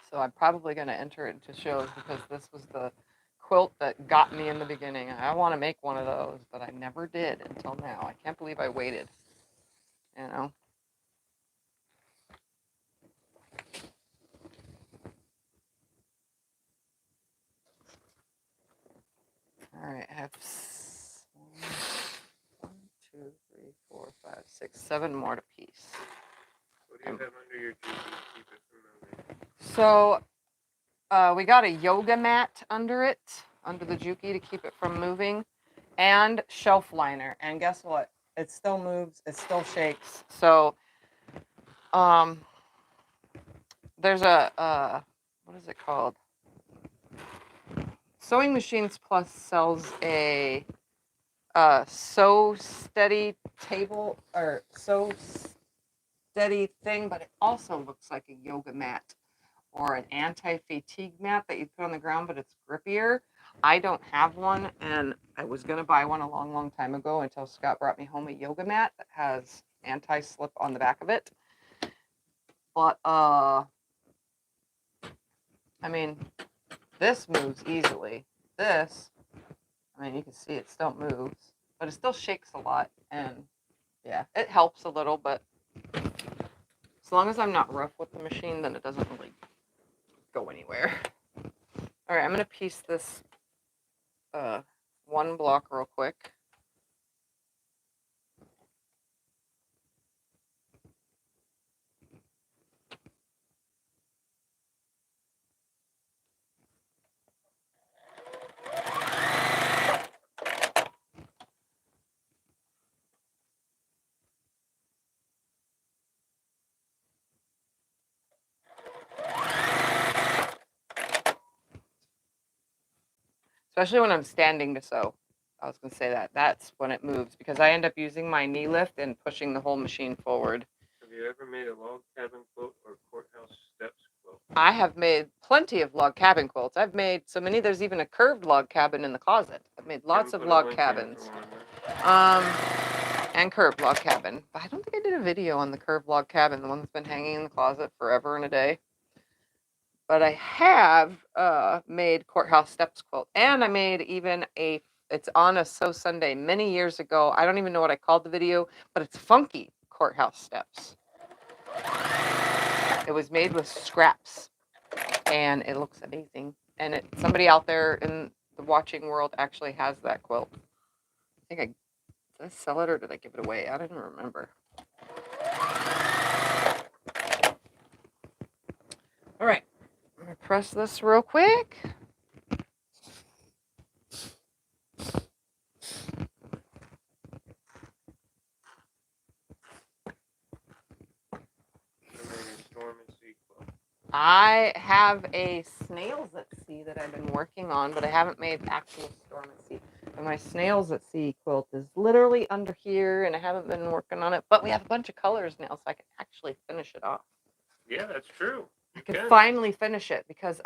So I'm probably going to enter it into shows because this was the quilt that got me in the beginning. I want to make one of those, but I never did until now. I can't believe I waited, you know. All right, I have 1, 2, 3, 4, 5, 6, 7 more to piece. What do you have under your juice to keep it from moving? So we got a yoga mat under it, under the Juki to keep it from moving, and shelf liner. And guess what? It still moves. It still shakes. So there's a, what is it called? SewingMachinesPlus sells a Sew Steady table, or Sew Steady thing, but it also looks like a yoga mat or an anti-fatigue mat that you put on the ground, but it's grippier. I don't have one, and I was going to buy one a long, long time ago until Scott brought me home a yoga mat that has anti-slip on the back of it. But, I mean, this moves easily. This, I mean, you can see it still moves, but it still shakes a lot, and yeah, it helps a little, but as long as I'm not rough with the machine, then it doesn't really go anywhere. All right, I'm going to piece this one block real quick. Especially when I'm standing to sew. I was going to say that. That's when it moves because I end up using my knee lift and pushing the whole machine forward. Have you ever made a log cabin quilt or I have made plenty of log cabin quilts. I've made so many, there's even a curved log cabin in the closet. I've made lots of log cabins. And curved log cabin. But I don't think I did a video on the curved log cabin, the one that's been hanging in the closet forever and a day. But I have made courthouse steps quilt. And I made even it's on a Sew Sunday many years ago. I don't even know what I called the video, but it's funky courthouse steps. It was made with scraps. And it looks amazing. And somebody out there in the watching world actually has that quilt. I think did I sell it or did I give it away? I don't even remember. All right, I'm gonna press this real quick. I have a Snails at Sea that I've been working on, but I haven't made actual Storm at Sea. And my Snails at Sea quilt is literally under here, and I haven't been working on it. But we have a bunch of colors now, so I can actually finish it off. Yeah, that's true. I could finally finish it because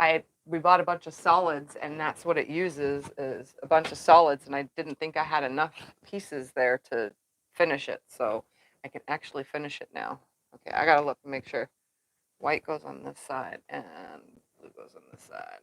we bought a bunch of solids, and that's what it uses is a bunch of solids, and I didn't think I had enough pieces there to finish it, so I can actually finish it now. Okay, I gotta look and make sure. White goes on this side and blue goes on this side.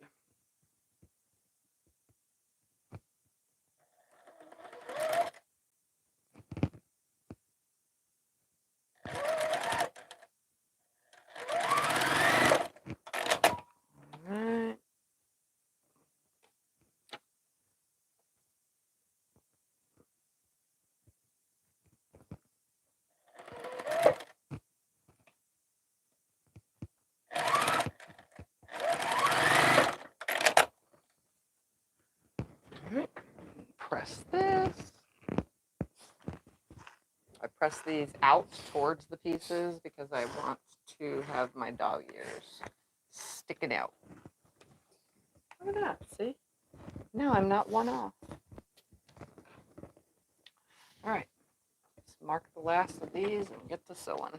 All right. Press this. I press these out towards the pieces because I want to have my dog ears sticking out. Look at that, see? No, I'm not one off. All right, let's mark the last of these and get to sewing.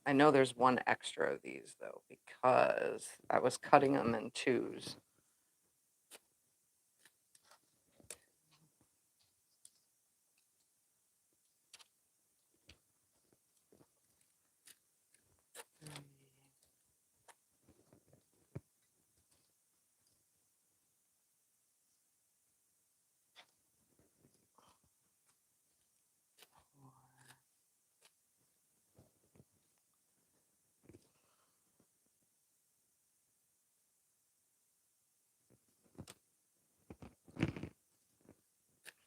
I know there's one extra of these though because I was cutting them in twos.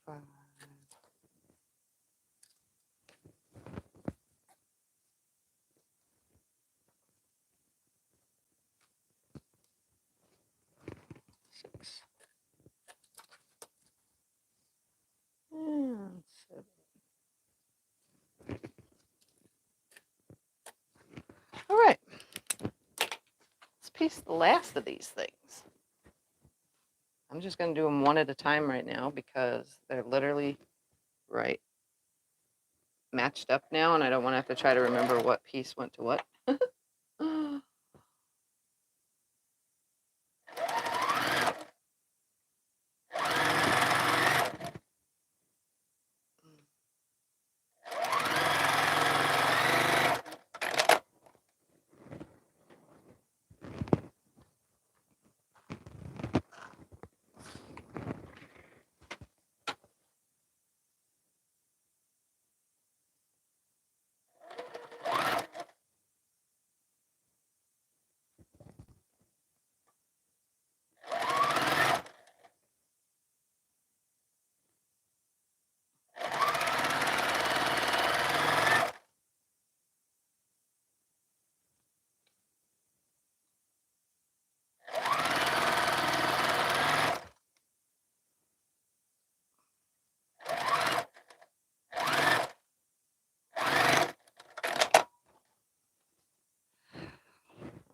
Five. 6. And 7. All right. Let's piece the last of these things. I'm just going to do them one at a time right now because they're literally right matched up now, and I don't want to have to try to remember what piece went to what. I'm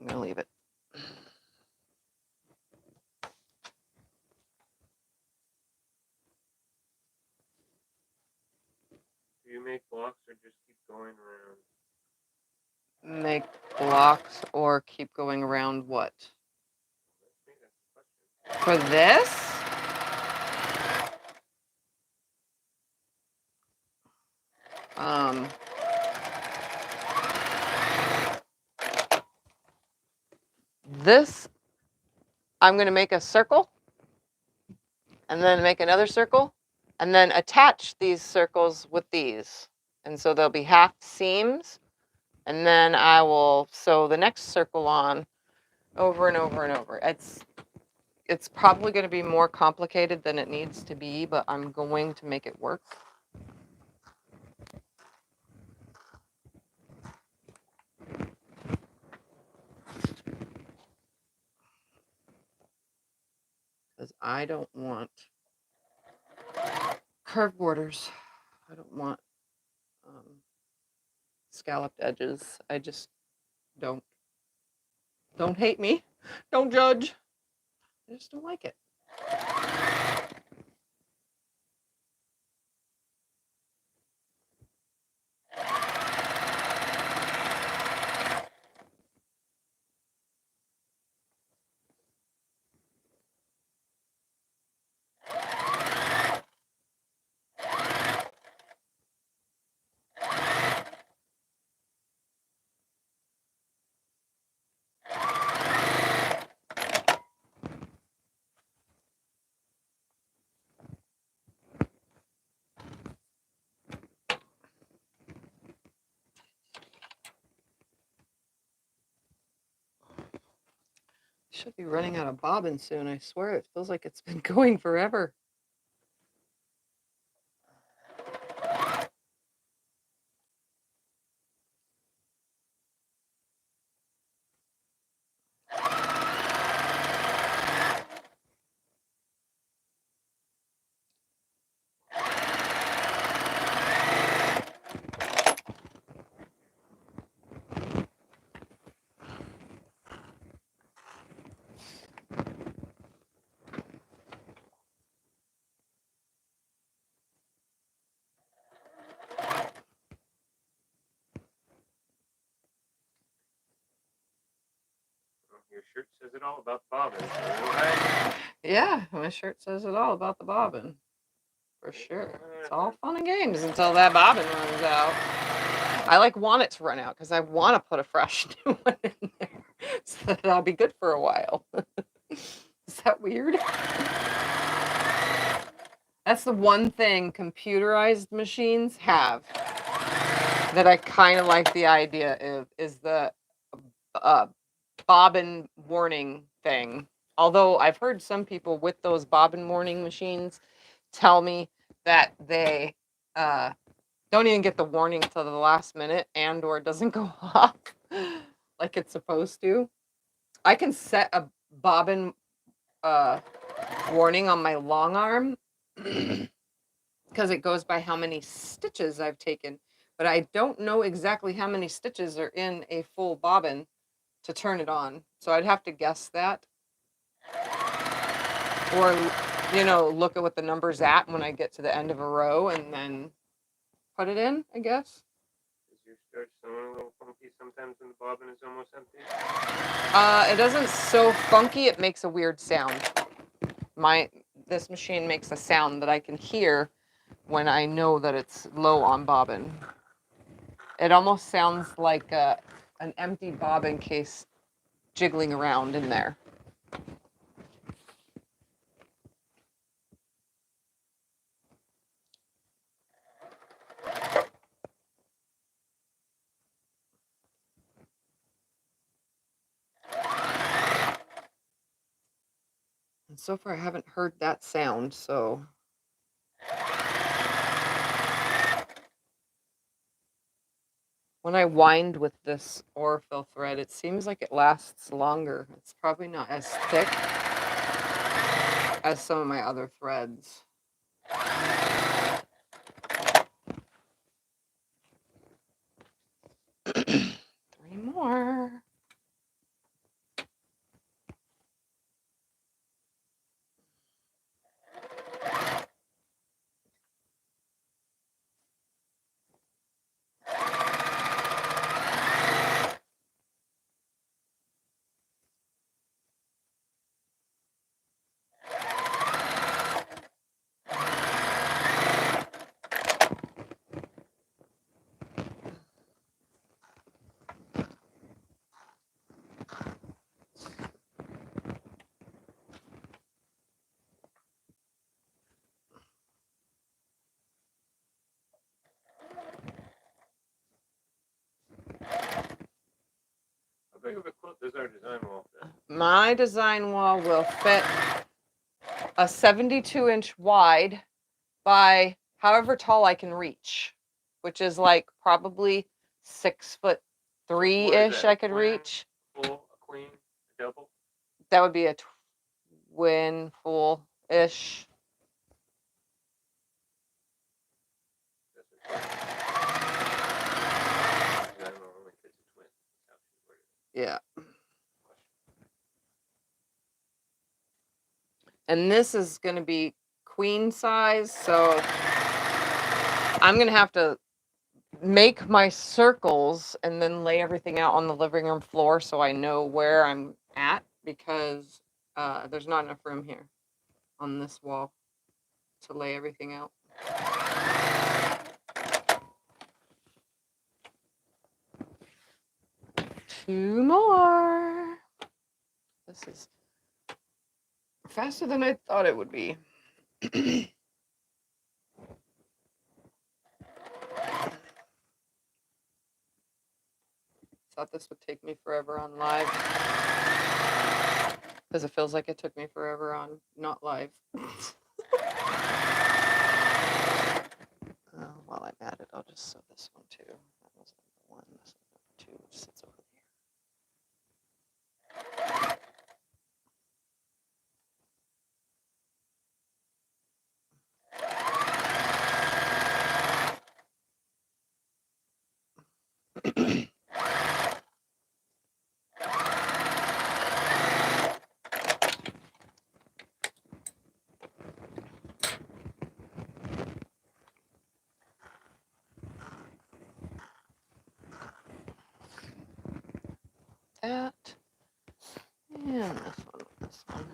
going to leave it. make blocks or keep going around what? For this? This, I'm going to make a circle and then make another circle and then attach these circles with these. And so there'll be half seams, and then I will sew the next circle on over and over and over. It's probably going to be more complicated than it needs to be, but I'm going to make it work. Because I don't want curved borders. I don't want scalloped edges. I just don't. Don't hate me. Don't judge. I just don't like it. Should be running out of bobbin soon. I swear it feels like it's been going forever. Your shirt says it all about bobbin. Right? Yeah, my shirt says it all about the bobbin. For sure. It's all fun and games until that bobbin runs out. I want it to run out because I want to put a fresh new one in there so that I'll be good for a while. Is that weird? That's the one thing computerized machines have that I kind of like the idea of, is the bobbin warning thing. Although I've heard some people with those bobbin warning machines tell me that they don't even get the warning till the last minute, and or it doesn't go off like it's supposed to. I can set a bobbin warning on my long arm because it goes by how many stitches I've taken, but I don't know exactly how many stitches are in a full bobbin to turn it on. So I'd have to guess that, or look at what the number's at when I get to the end of a row and then put it in, I guess. Is your start sewing a little funky sometimes when the bobbin is almost empty? It doesn't sew funky. It makes a weird sound. This machine makes a sound that I can hear when I know that it's low on bobbin. It almost sounds like an empty bobbin case jiggling around in there. And so far I haven't heard that sound, so when I wind with this Orifil thread, it seems like it lasts longer. It's probably not as thick as some of my other threads. 3 more. our design wall fit? My design wall will fit a 72-inch wide by however tall I can reach, which is like probably 6'3" I could reach. Full, a queen, a double? That would be a twin full-ish. Design wall only fits a twin. That's how she worded it. Yeah. And this is going to be queen size, so I'm going to have to make my circles and then lay everything out on the living room floor so I know where I'm at, because there's not enough room here on this wall to lay everything out. Two more. This is faster than I thought it would be. Thought this would take me forever on live, because it feels like it took me forever on not live. While I'm at it, I'll just sew this one too. That was number one. This is number two, which sits over there. That and this one.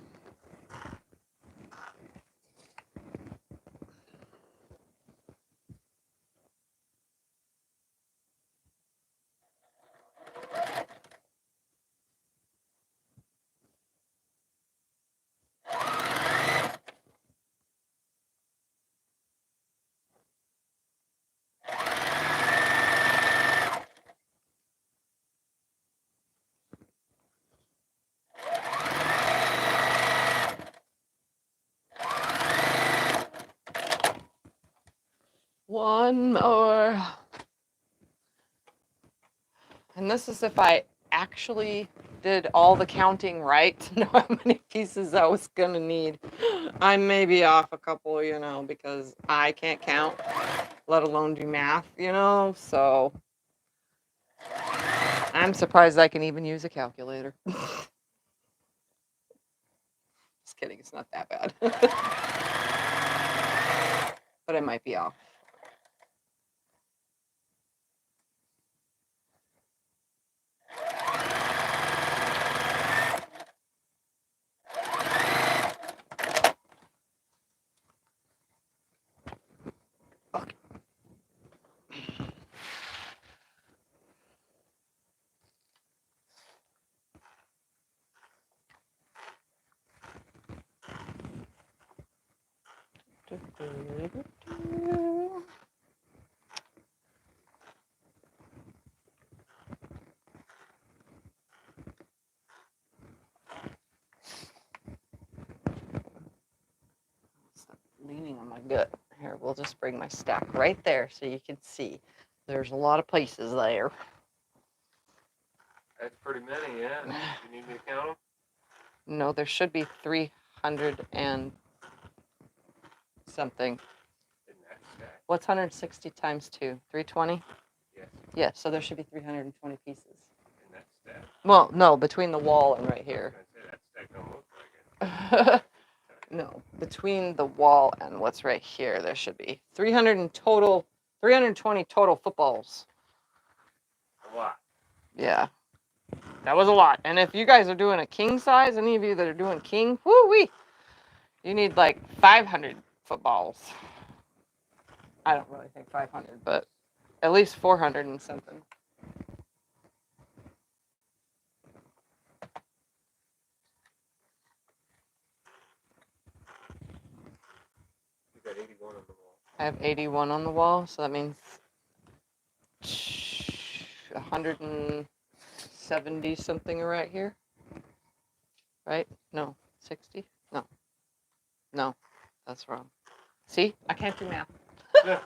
One more. And this is if I actually did all the counting right to know how many pieces I was going to need. I may be off a couple, because I can't count, let alone do math, so I'm surprised I can even use a calculator. Just kidding, it's not that bad. But I might be off. Okay. Stop leaning on my gut. Here, we'll just bring my stack right there so you can see. There's a lot of pieces there. That's pretty many, yeah. You need me to count them? No, there should be 300 and something. In that stack? What's 160 times 2? 320? Yes. Yeah, so there should be 320 pieces. In that stack? Well, no, between the wall and right here. I was gonna say, that stack don't look like it. No, between the wall and what's right here, there should be 320 total footballs. A lot. Yeah, that was a lot. And if you guys are doing a king size, any of you that are doing king, woo-wee, you need like 500 footballs. I don't really think 500, but at least 400 and something. You got 81 on the wall. I have 81 on the wall, so that means 100 and 70 something right here. Right? No, 60? No. No, that's wrong. See, I can't do math. Yeah.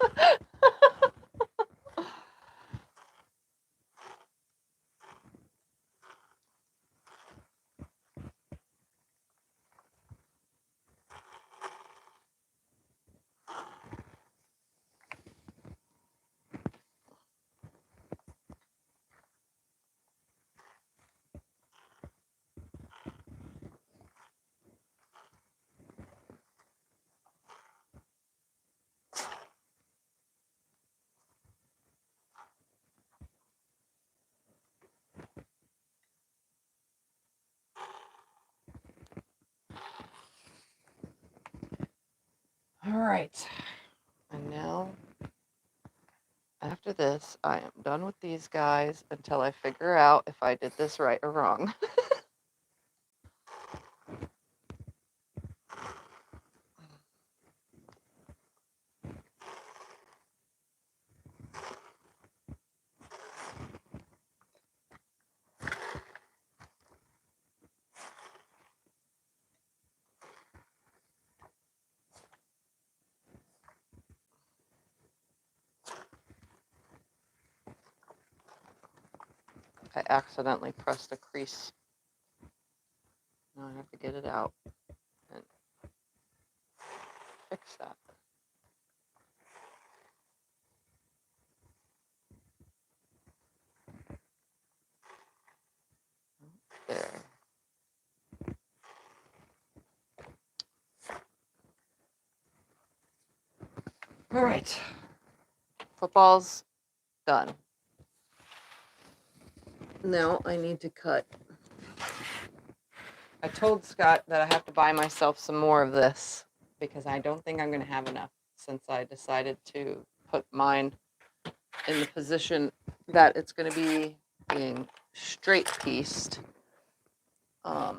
All right. And now, after this, I am done with these guys until I figure out if I did this right or wrong. I accidentally pressed a crease. Now I have to get it out and fix that. There. All right. Football's done. Now I need to cut. I told Scott that I have to buy myself some more of this because I don't think I'm going to have enough since I decided to put mine in the position that it's going to be being straight pieced. Oh,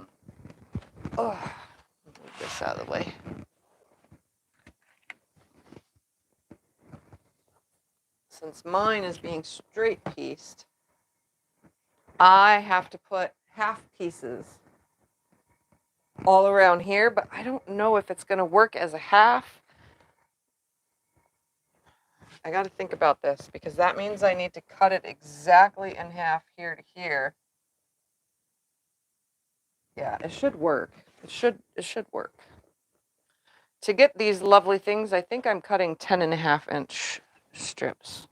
move this out of the way. Since mine is being straight pieced, I have to put half pieces all around here, but I don't know if it's going to work as a half. I got to think about this because that means I need to cut it exactly in half here to here. Yeah, it should work. It should work. To get these lovely things, I think I'm cutting 10.5-inch strips.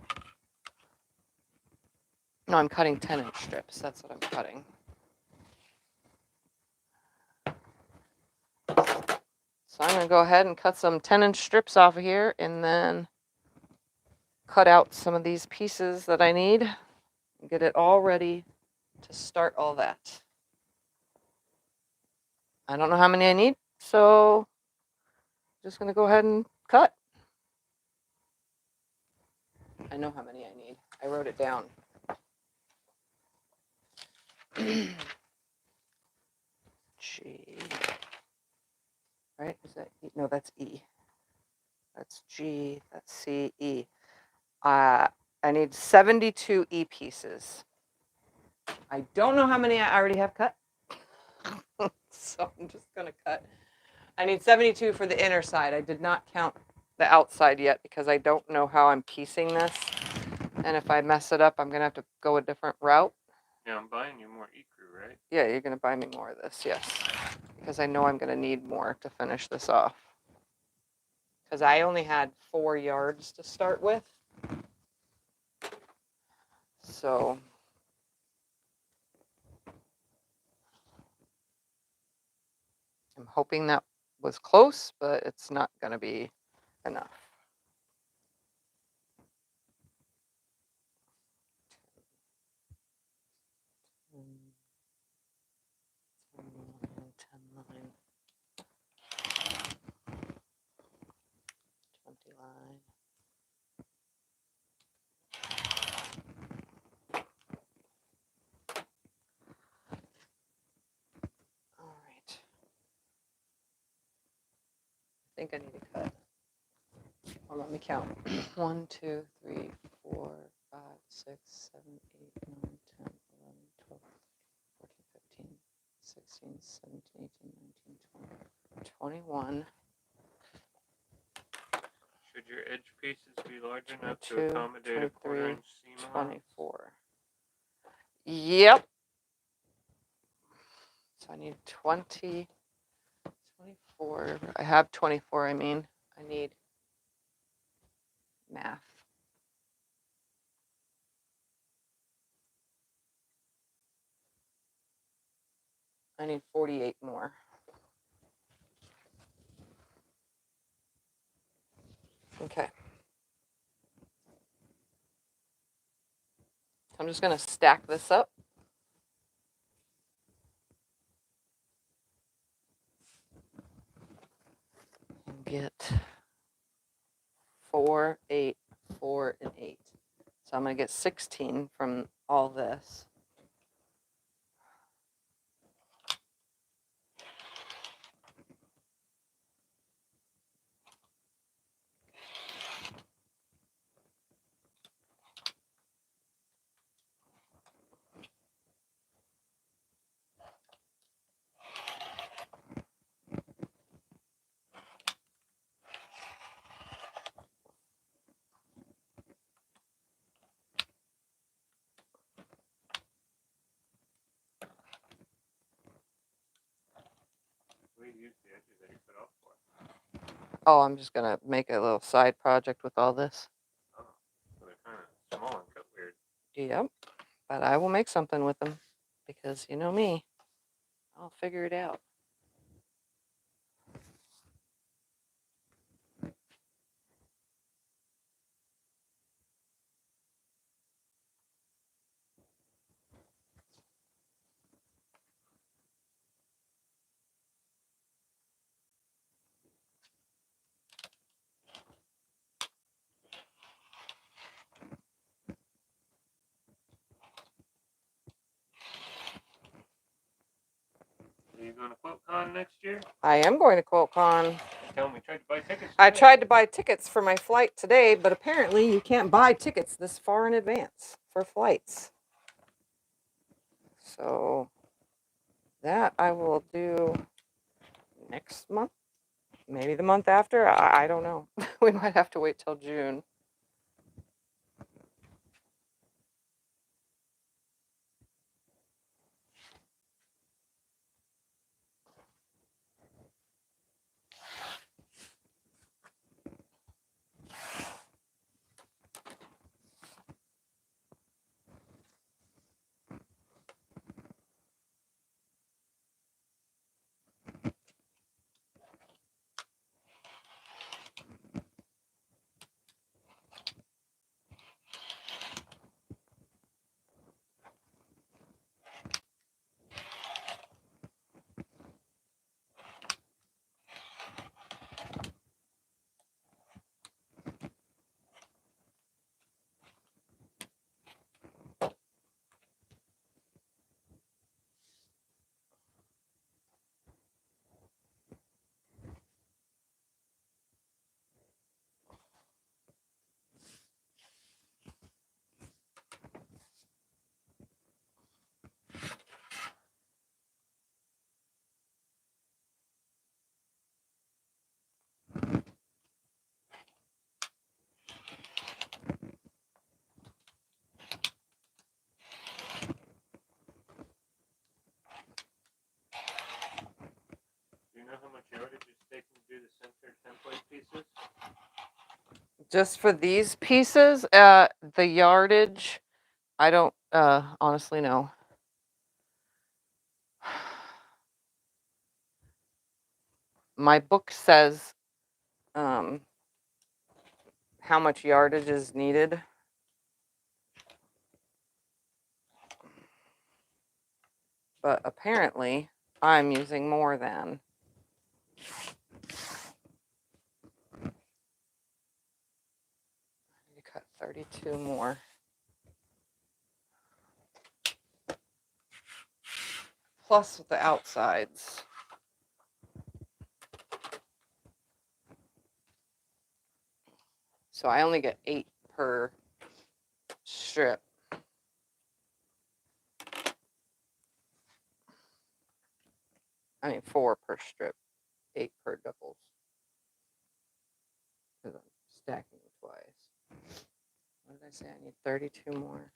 No, I'm cutting 10-inch strips. That's what I'm cutting. So I'm going to go ahead and cut some 10-inch strips off of here and then cut out some of these pieces that I need and get it all ready to start all that. I don't know how many I need, so I'm just going to go ahead and cut. I know how many I need. I wrote it down. G. Right? Is that E? No, that's E. That's G. That's C. E. I need 72 E pieces. I don't know how many I already have cut. So I'm just going to cut. I need 72 for the inner side. I did not count the outside yet because I don't know how I'm piecing this. And if I mess it up, I'm going to have to go a different route. Yeah, I'm buying you more ecru, right? Yeah, you're going to buy me more of this, yes. Because I know I'm going to need more to finish this off. Because I only had 4 yards to start with. So I'm hoping that was close, but it's not going to be enough. Line. All right. I think I need to cut. Well, let me count. 1, 2, 3, 4, 5, 6, 7, 8, 9, 10, 11, 12, 16, 17, 18, 19, 20, 21. Should your edge pieces be large enough to 22, accommodate a 23, quarter-inch seam allowance? 24. Yep. So I need 20, 24. I have 24, I mean. I need math. I need 48 more. Okay. I'm just going to stack this up. And get 4, 8, 4, and 8. So I'm going to get 16 from all this. What do you use the edges that you cut off for? Oh, I'm just going to make a little side project with all this. Oh, so they're kind of small and cut weird. Yep. But I will make something with them because you know me. I'll figure it out. Are you going to QuiltCon next year? I am going to QuiltCon. Tell me, tried to buy tickets. I today. tried to buy tickets for my flight today, but apparently you can't buy tickets this far in advance for flights. So that I will do next month, maybe the month after. I don't know. We might have to wait till June. Do you know how much yardage it's taking to do the center template pieces? Just for these pieces, the yardage, I don't honestly know. My book says how much yardage is needed. But apparently I'm using more than. I need to cut 32 more. Plus the outsides. So I only get 8 per strip. I mean 4 per strip, 8 per doubles. Because I'm stacking twice. What did I say? I need 32 more.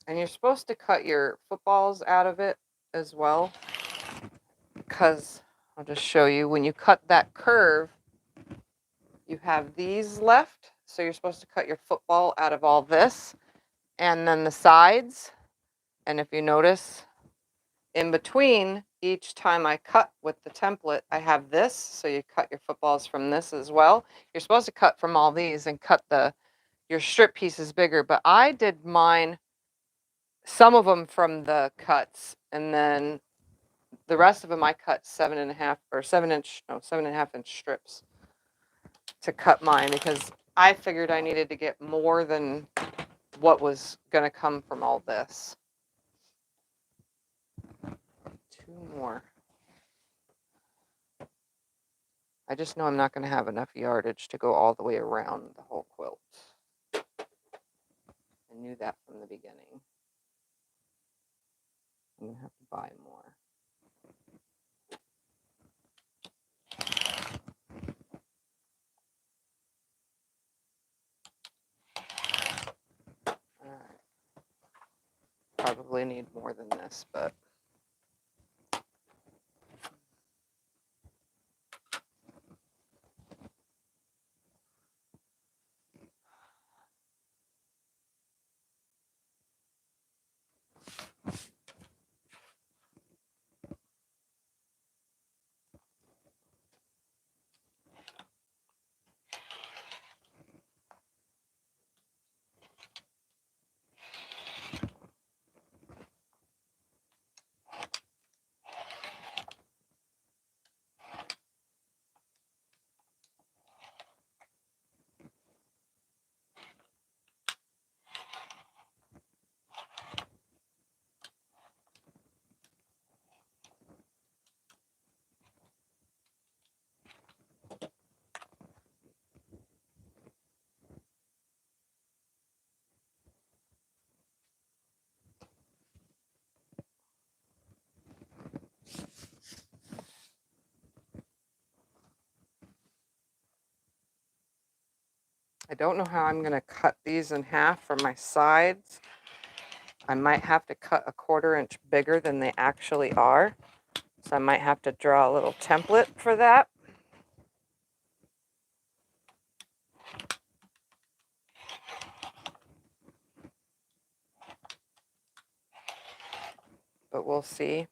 And you're supposed to cut your footballs out of it as well, because I'll just show you, when you cut that curve, you have these left. So you're supposed to cut your football out of all this and then the sides. And if you notice, in between each time I cut with the template, I have this. So you cut your footballs from this as well. You're supposed to cut from all these and cut your strip pieces bigger. But I did mine, some of them from the cuts, and then the rest of them I cut 7.5 or 7.5 inch strips to cut mine, because I figured I needed to get more than what was going to come from all this. 2 more. I just know I'm not going to have enough yardage to go all the way around the whole quilt. I knew that from the beginning. I'm going to have to buy more. All right. Probably need more than this, but I don't know how I'm going to cut these in half for my sides. I might have to cut a 1/4 inch bigger than they actually are. So I might have to draw a little template for that. But we'll see.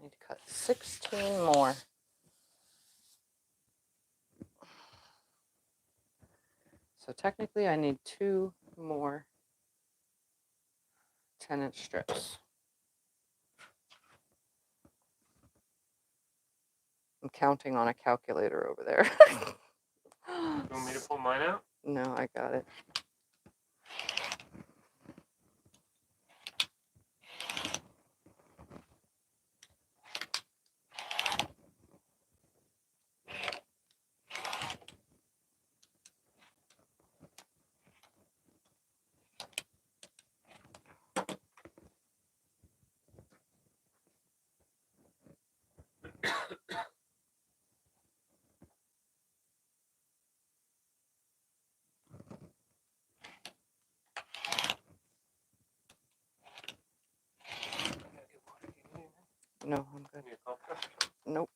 need to cut 16 more. So technically I need 2 more 10-inch strips. I'm counting on a calculator over there. You want me to pull mine out? No, I got it. No, I'm good. Need a coffee? Nope.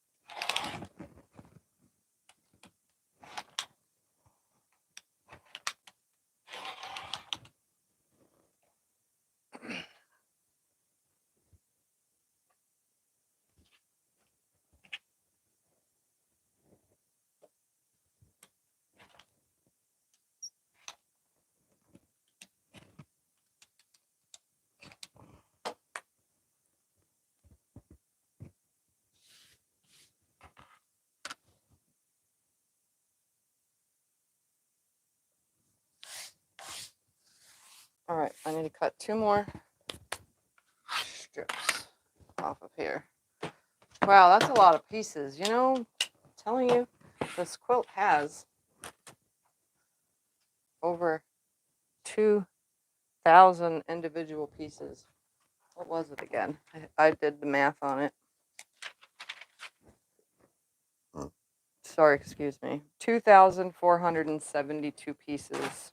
All right, I need to cut 2 more strips off of here. Wow, that's a lot of pieces. You know, I'm telling you, this quilt has over 2,000 individual pieces. What was it again? I did the math on it. Sorry, excuse me. 2,472 pieces.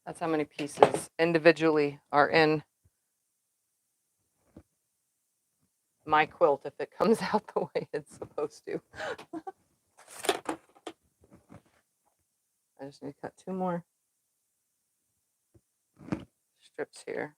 That's how many pieces individually are in my quilt if it comes out the way it's supposed to. I just need to cut 2 more strips here.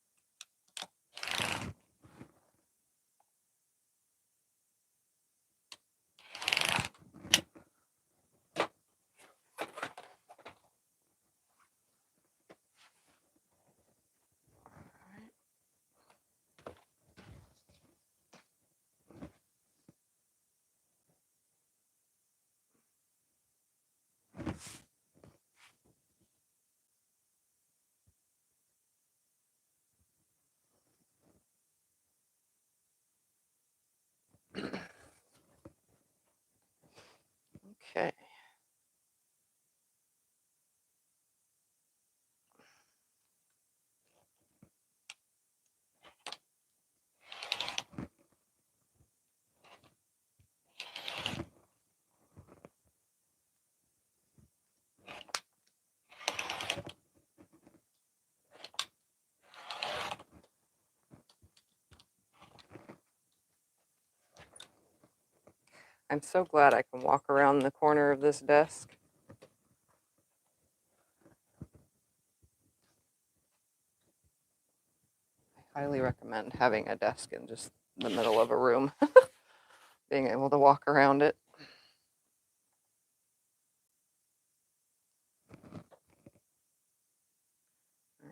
Okay. I'm so glad I can walk around the corner of this desk. I highly recommend having a desk in just the middle of a room, being able to walk around it.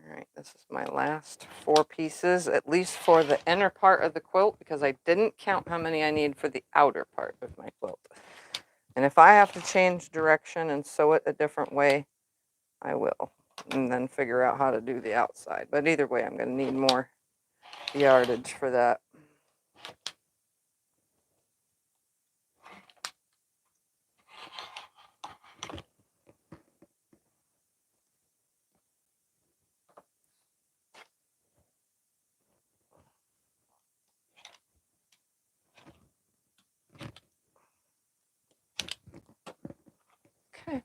All right, this is my last 4 pieces, at least for the inner part of the quilt, because I didn't count how many I need for the outer part of my quilt. And if I have to change direction and sew it a different way, I will, and then figure out how to do the outside. But either way, I'm going to need more yardage for that. Okay.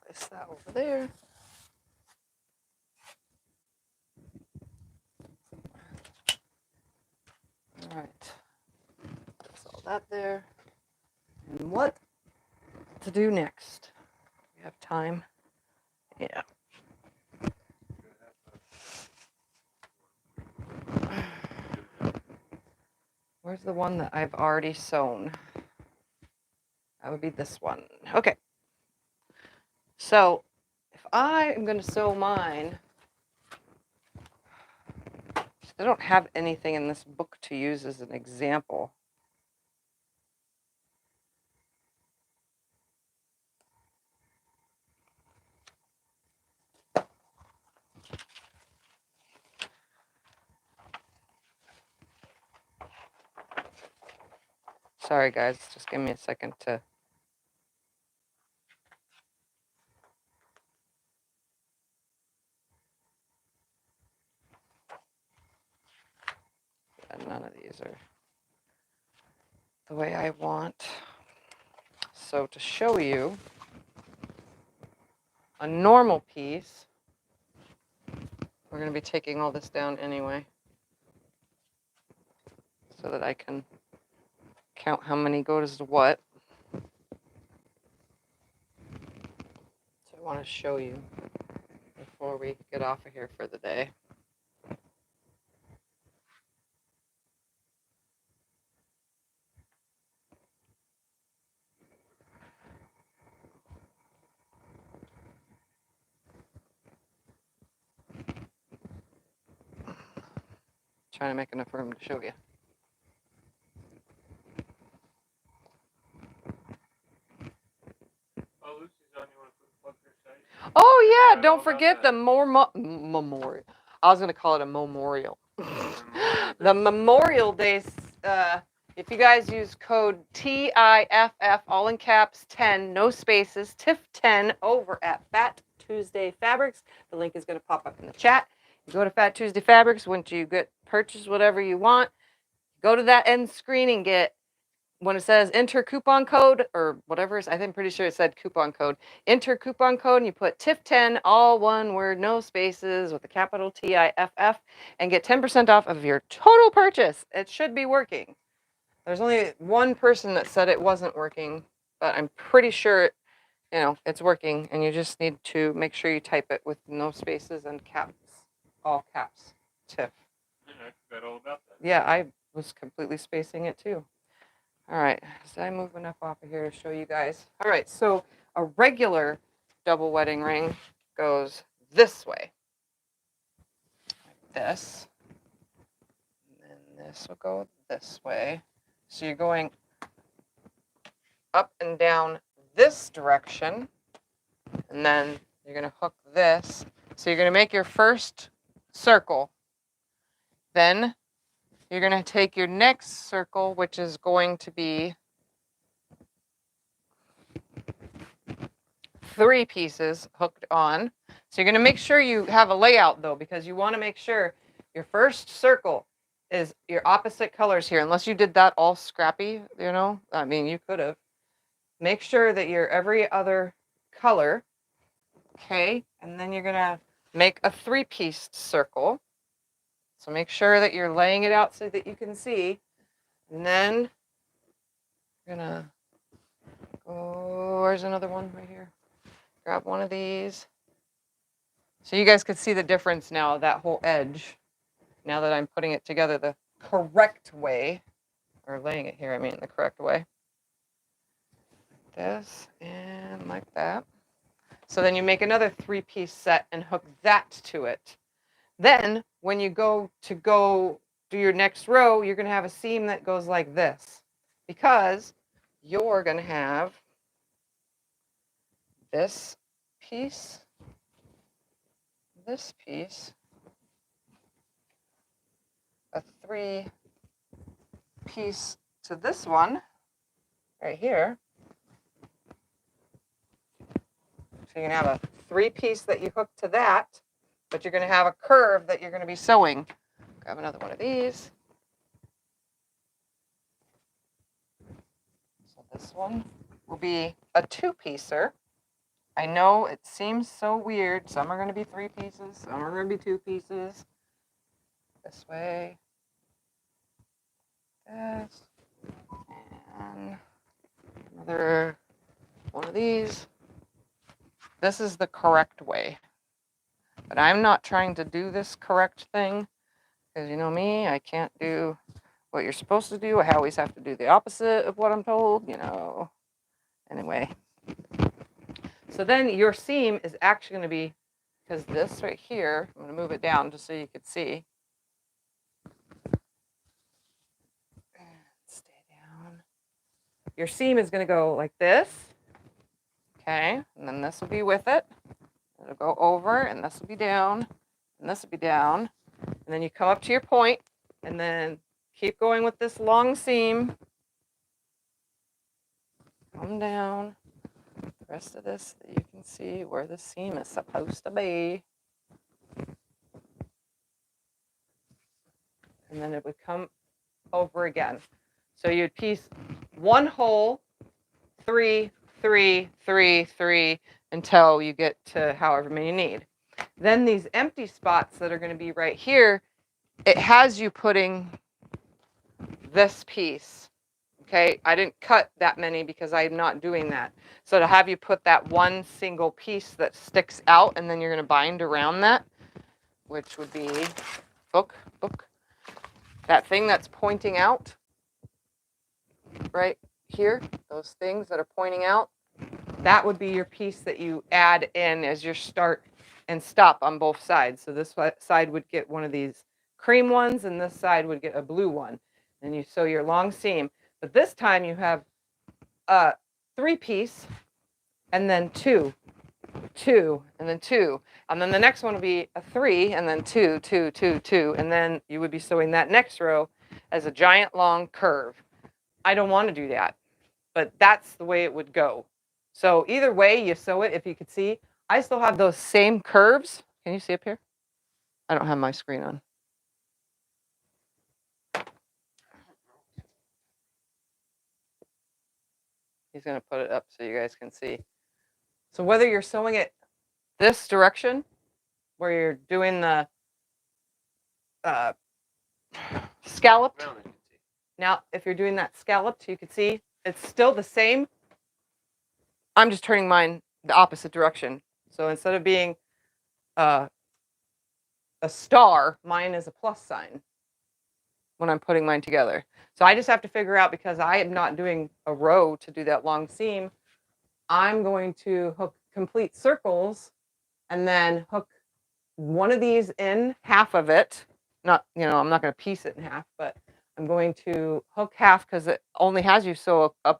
Place that over there. All right. That's all that there. And what to do next? We have time. Yeah. Where's the one that I've already sewn? That would be this one. Okay. So if I am going to sew mine, I don't have anything in this book to use as an example. Sorry, guys. Just give me a second to. None of these are the way I want. So to show you a normal piece, we're going to be taking all this down anyway, so that I can count how many goes to what. So I want to show you before we get off of here for the day. Trying to make enough room to show you. Oh, Lucy's on. You want to plug your site? Oh yeah, I don't know about forget that. the memorial. I was gonna call it a memorial. The Memorial Day. If you guys use code TIFF, all in caps, 10, no spaces, TIFF10 over at Fat Tuesday Fabrics. The link is gonna pop up in the chat. You go to Fat Tuesday Fabrics. Once you purchase whatever you want, go to that end screen and get. When it says enter coupon code or whatever, I'm pretty sure it said coupon code. Enter coupon code and you put TIFF10, all one word, no spaces, with a capital TIFF, and get 10% off of your total purchase. It should be working. There's only one person that said it wasn't working, but I'm pretty sure it's working, and you just need to make sure you type it with no spaces and caps, all caps, TIFF. I forgot all about that. Yeah, I was completely spacing it too. All right, so I move enough off of here to show you guys. All right, so a regular double wedding ring goes this way, like this, and then this will go this way. So you're going up and down this direction, and then you're gonna hook this. So you're gonna make your first circle. Then you're gonna take your next circle, which is going to be 3 pieces hooked on. So you're going to make sure you have a layout though, because you want to make sure your first circle is your opposite colors here, unless you did that all scrappy, I mean, you could have. Make sure that you're every other color, okay? And then you're going to make a 3-piece circle. So make sure that you're laying it out so that you can see. And then you're going to go, where's another one right here? Grab one of these. So you guys could see the difference now, that whole edge, now that I'm putting it together the correct way, or laying it here, I mean the correct way. Like this, and like that. So then you make another 3-piece set and hook that to it. Then, when you go do your next row, you're going to have a seam that goes like this, because you're going to have this piece, this piece, a 3-piece to this one right here. So you're going to have a 3-piece that you hook to that, but you're going to have a curve that you're going to be sewing. Grab another one of these. So this one will be a 2-piecer. I know it seems so weird. Some are going to be 3 pieces, some are going to be 2 pieces. This way. This. And another one of these. This is the correct way. But I'm not trying to do this correct thing, because you know me, I can't do what you're supposed to do. I always have to do the opposite of what I'm told, you know. Anyway. So then your seam is actually going to be, because this right here, I'm going to move it down just so you can see. Stay down. Your seam is going to go like this. Okay. And then this will be with it. It'll go over, and this will be down, and this will be down. And then you come up to your point, and then keep going with this long seam. Come down. The rest of this, you can see where the seam is supposed to be. And then it would come over again. So you'd piece one hole, 3, 3, 3, 3, until you get to however many you need. Then these empty spots that are going to be right here, it has you putting this piece. Okay, I didn't cut that many because I'm not doing that. So to have you put that one single piece that sticks out, and then you're going to bind around that, which would be book, that thing that's pointing out right here, those things that are pointing out, that would be your piece that you add in as your start and stop on both sides. So this side would get one of these cream ones, and this side would get a blue one. And you sew your long seam. But this time you have a 3-piece, and then 2, 2, and then 2. And then the next one will be a 3, and then 2, 2, 2, 2. And then you would be sewing that next row as a giant long curve. I don't want to do that, but that's the way it would go. So either way you sew it, if you could see, I still have those same curves. Can you see up here? I don't have my screen on. He's going to put it up so you guys can see. So whether you're sewing it this direction, where you're doing the scalloped, now if you're doing that scalloped, you can see it's still the same. I'm just turning mine the opposite direction. So instead of being a star, mine is a plus sign when I'm putting mine together. So I just have to figure out, because I am not doing a row to do that long seam, I'm going to hook complete circles and then hook one of these in, half of it. Not, you know, I'm not going to piece it in half, but I'm going to hook half because it only has you sew a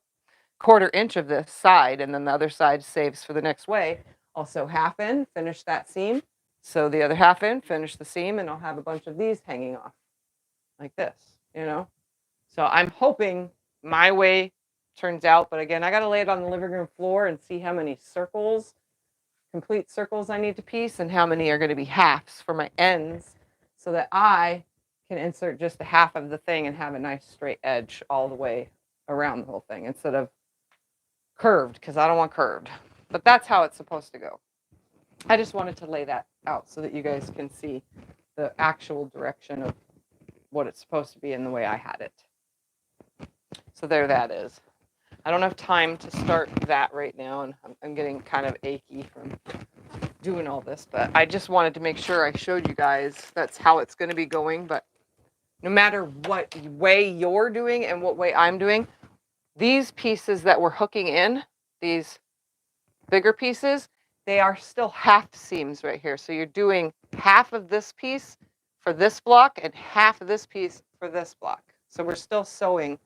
1/4 inch of this side, and then the other side saves for the next way. I'll sew half in, finish that seam, sew the other half in, finish the seam, and I'll have a bunch of these hanging off like this, you know? So I'm hoping my way turns out, but again, I got to lay it on the living room floor and see how many circles, complete circles I need to piece, and how many are going to be halves for my ends, so that I can insert just a half of the thing and have a nice straight edge all the way around the whole thing instead of curved, because I don't want curved. But that's how it's supposed to go. I just wanted to lay that out so that you guys can see the actual direction of what it's supposed to be and the way I had it. So there that is. I don't have time to start that right now, and I'm getting kind of achy from doing all this, but I just wanted to make sure I showed you guys that's how it's going to be going. But no matter what way you're doing and what way I'm doing, these pieces that we're hooking in, these bigger pieces, they are still half seams right here. So you're doing half of this piece for this block and half of this piece for this block. So we're still sewing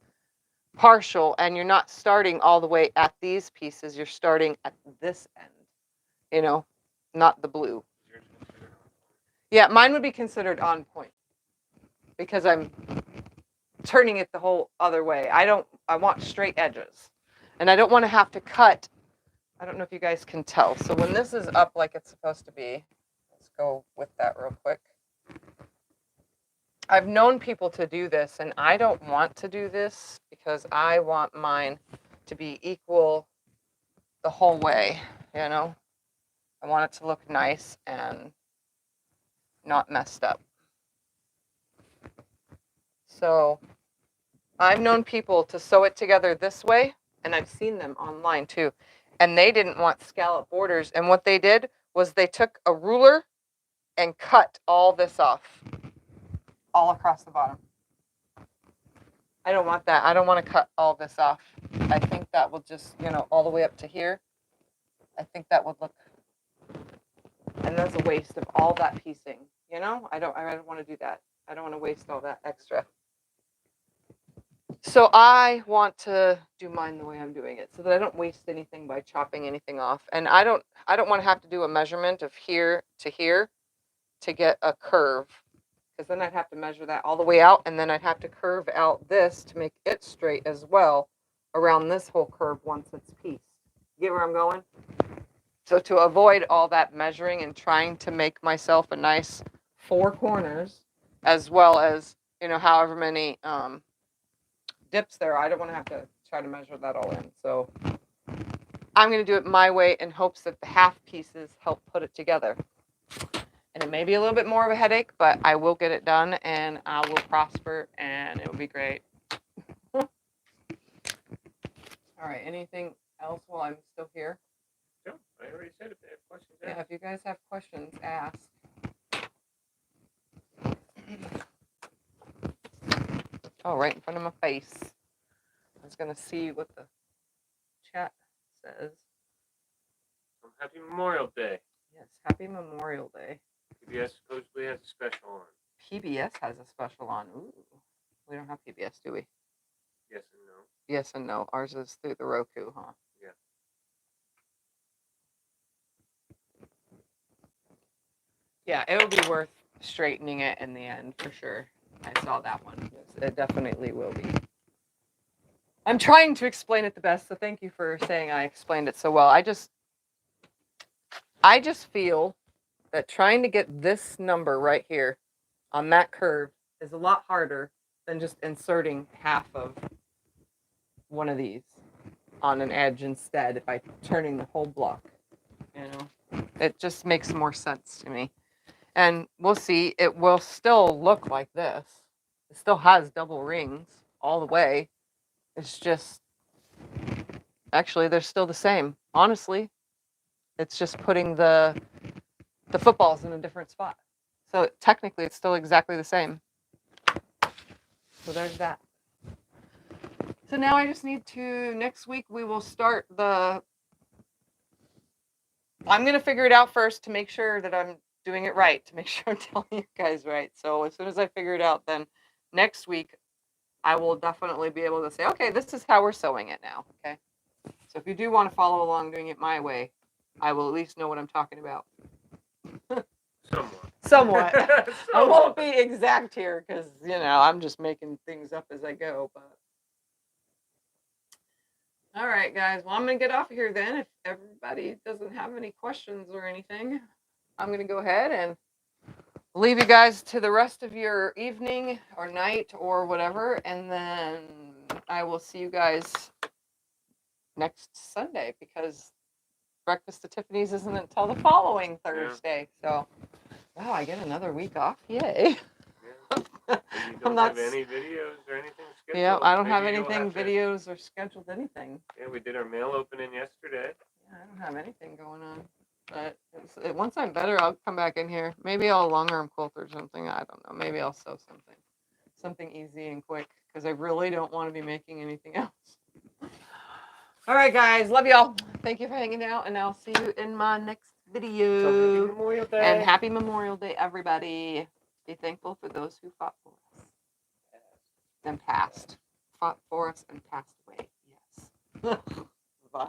partial, and you're not starting all the way at these pieces. You're starting at this end, you know, not the blue. Yeah, mine would be considered on point because I'm turning it the whole other way. I want straight edges, and I don't want to have to cut. I don't know if you guys can tell. So when this is up like it's supposed to be, let's go with that real quick. I've known people to do this, and I don't want to do this because I want mine to be equal the whole way, you know? I want it to look nice and not messed up. So I've known people to sew it together this way, and I've seen them online too, and they didn't want scallop borders, and what they did was they took a ruler and cut all this off. All across the bottom. I don't want that. I don't want to cut all this off. I think that will just, all the way up to here. I think that would look, and that's a waste of all that piecing. I don't want to do that. I don't want to waste all that extra. So I want to do mine the way I'm doing it so that I don't waste anything by chopping anything off. And I don't want to have to do a measurement of here to get a curve, because then I'd have to measure that all the way out, and then I'd have to curve out this to make it straight as well around this whole curve once it's pieced. Get where I'm going? So to avoid all that measuring and trying to make myself a nice 4 corners, as well as, however many dips there, I don't want to have to try to measure that all in. So I'm going to do it my way in hopes that the half pieces help put it together. And it may be a little bit more of a headache, but I will get it done, and I will prosper, and it will be great. All right, anything else while I'm still here? No, I already said if they have questions. Yeah, if you guys have questions, ask. Oh, right in front of my face. I was going to see what the chat says. Happy Memorial Day. Yes, happy Memorial Day. PBS supposedly has a special on. PBS has a special on. Ooh, we don't have PBS, do we? Yes and no. Yes and no. Ours is through the Roku, huh? Yeah. Yeah, it'll be worth straightening it in the end for sure. I saw that one. Yes, it definitely will be. I'm trying to explain it the best, so thank you for saying I explained it so well. I just feel that trying to get this number right here on that curve is a lot harder than just inserting half of one of these on an edge instead by turning the whole block. It just makes more sense to me. And we'll see, it will still look like this. It still has double rings all the way. It's just, actually, they're still the same. Honestly, it's just putting the footballs in a different spot. So technically, it's still exactly the same. So there's that. So now I just need to, next week, we will start I'm going to figure it out first to make sure that I'm doing it right, to make sure I'm telling you guys right. So as soon as I figure it out, then next week, I will definitely be able to say, okay, this is how we're sewing it now, okay? So if you do want to follow along doing it my way, I will at least know what I'm talking about. Somewhat. I won't be exact here because, I'm just making things up as I go. But all right, guys. Well, I'm going to get off of here then. If everybody doesn't have any questions or anything, I'm going to go ahead and leave you guys to the rest of your evening or night or whatever. And then I will see you guys next Sunday because Breakfast at Tiffany's isn't until the following Thursday. Yeah. So, wow, I get another week off. Yay. Yeah. You don't have any videos or anything scheduled? Yeah, I don't have anything, videos or scheduled anything. Yeah, we did our mail opening yesterday. Yeah, I don't have anything going on. But once I'm better, I'll come back in here. Maybe I'll long arm quilt or something. I don't know. Maybe I'll sew something easy and quick because I really don't want to be making anything else. All right, guys. Love y'all. Thank you for hanging out, and I'll see you in my next video. So happy Memorial Day. And happy Memorial Day, everybody. Be thankful for those who fought for us and passed. Fought for us and passed away. Yes. Bye.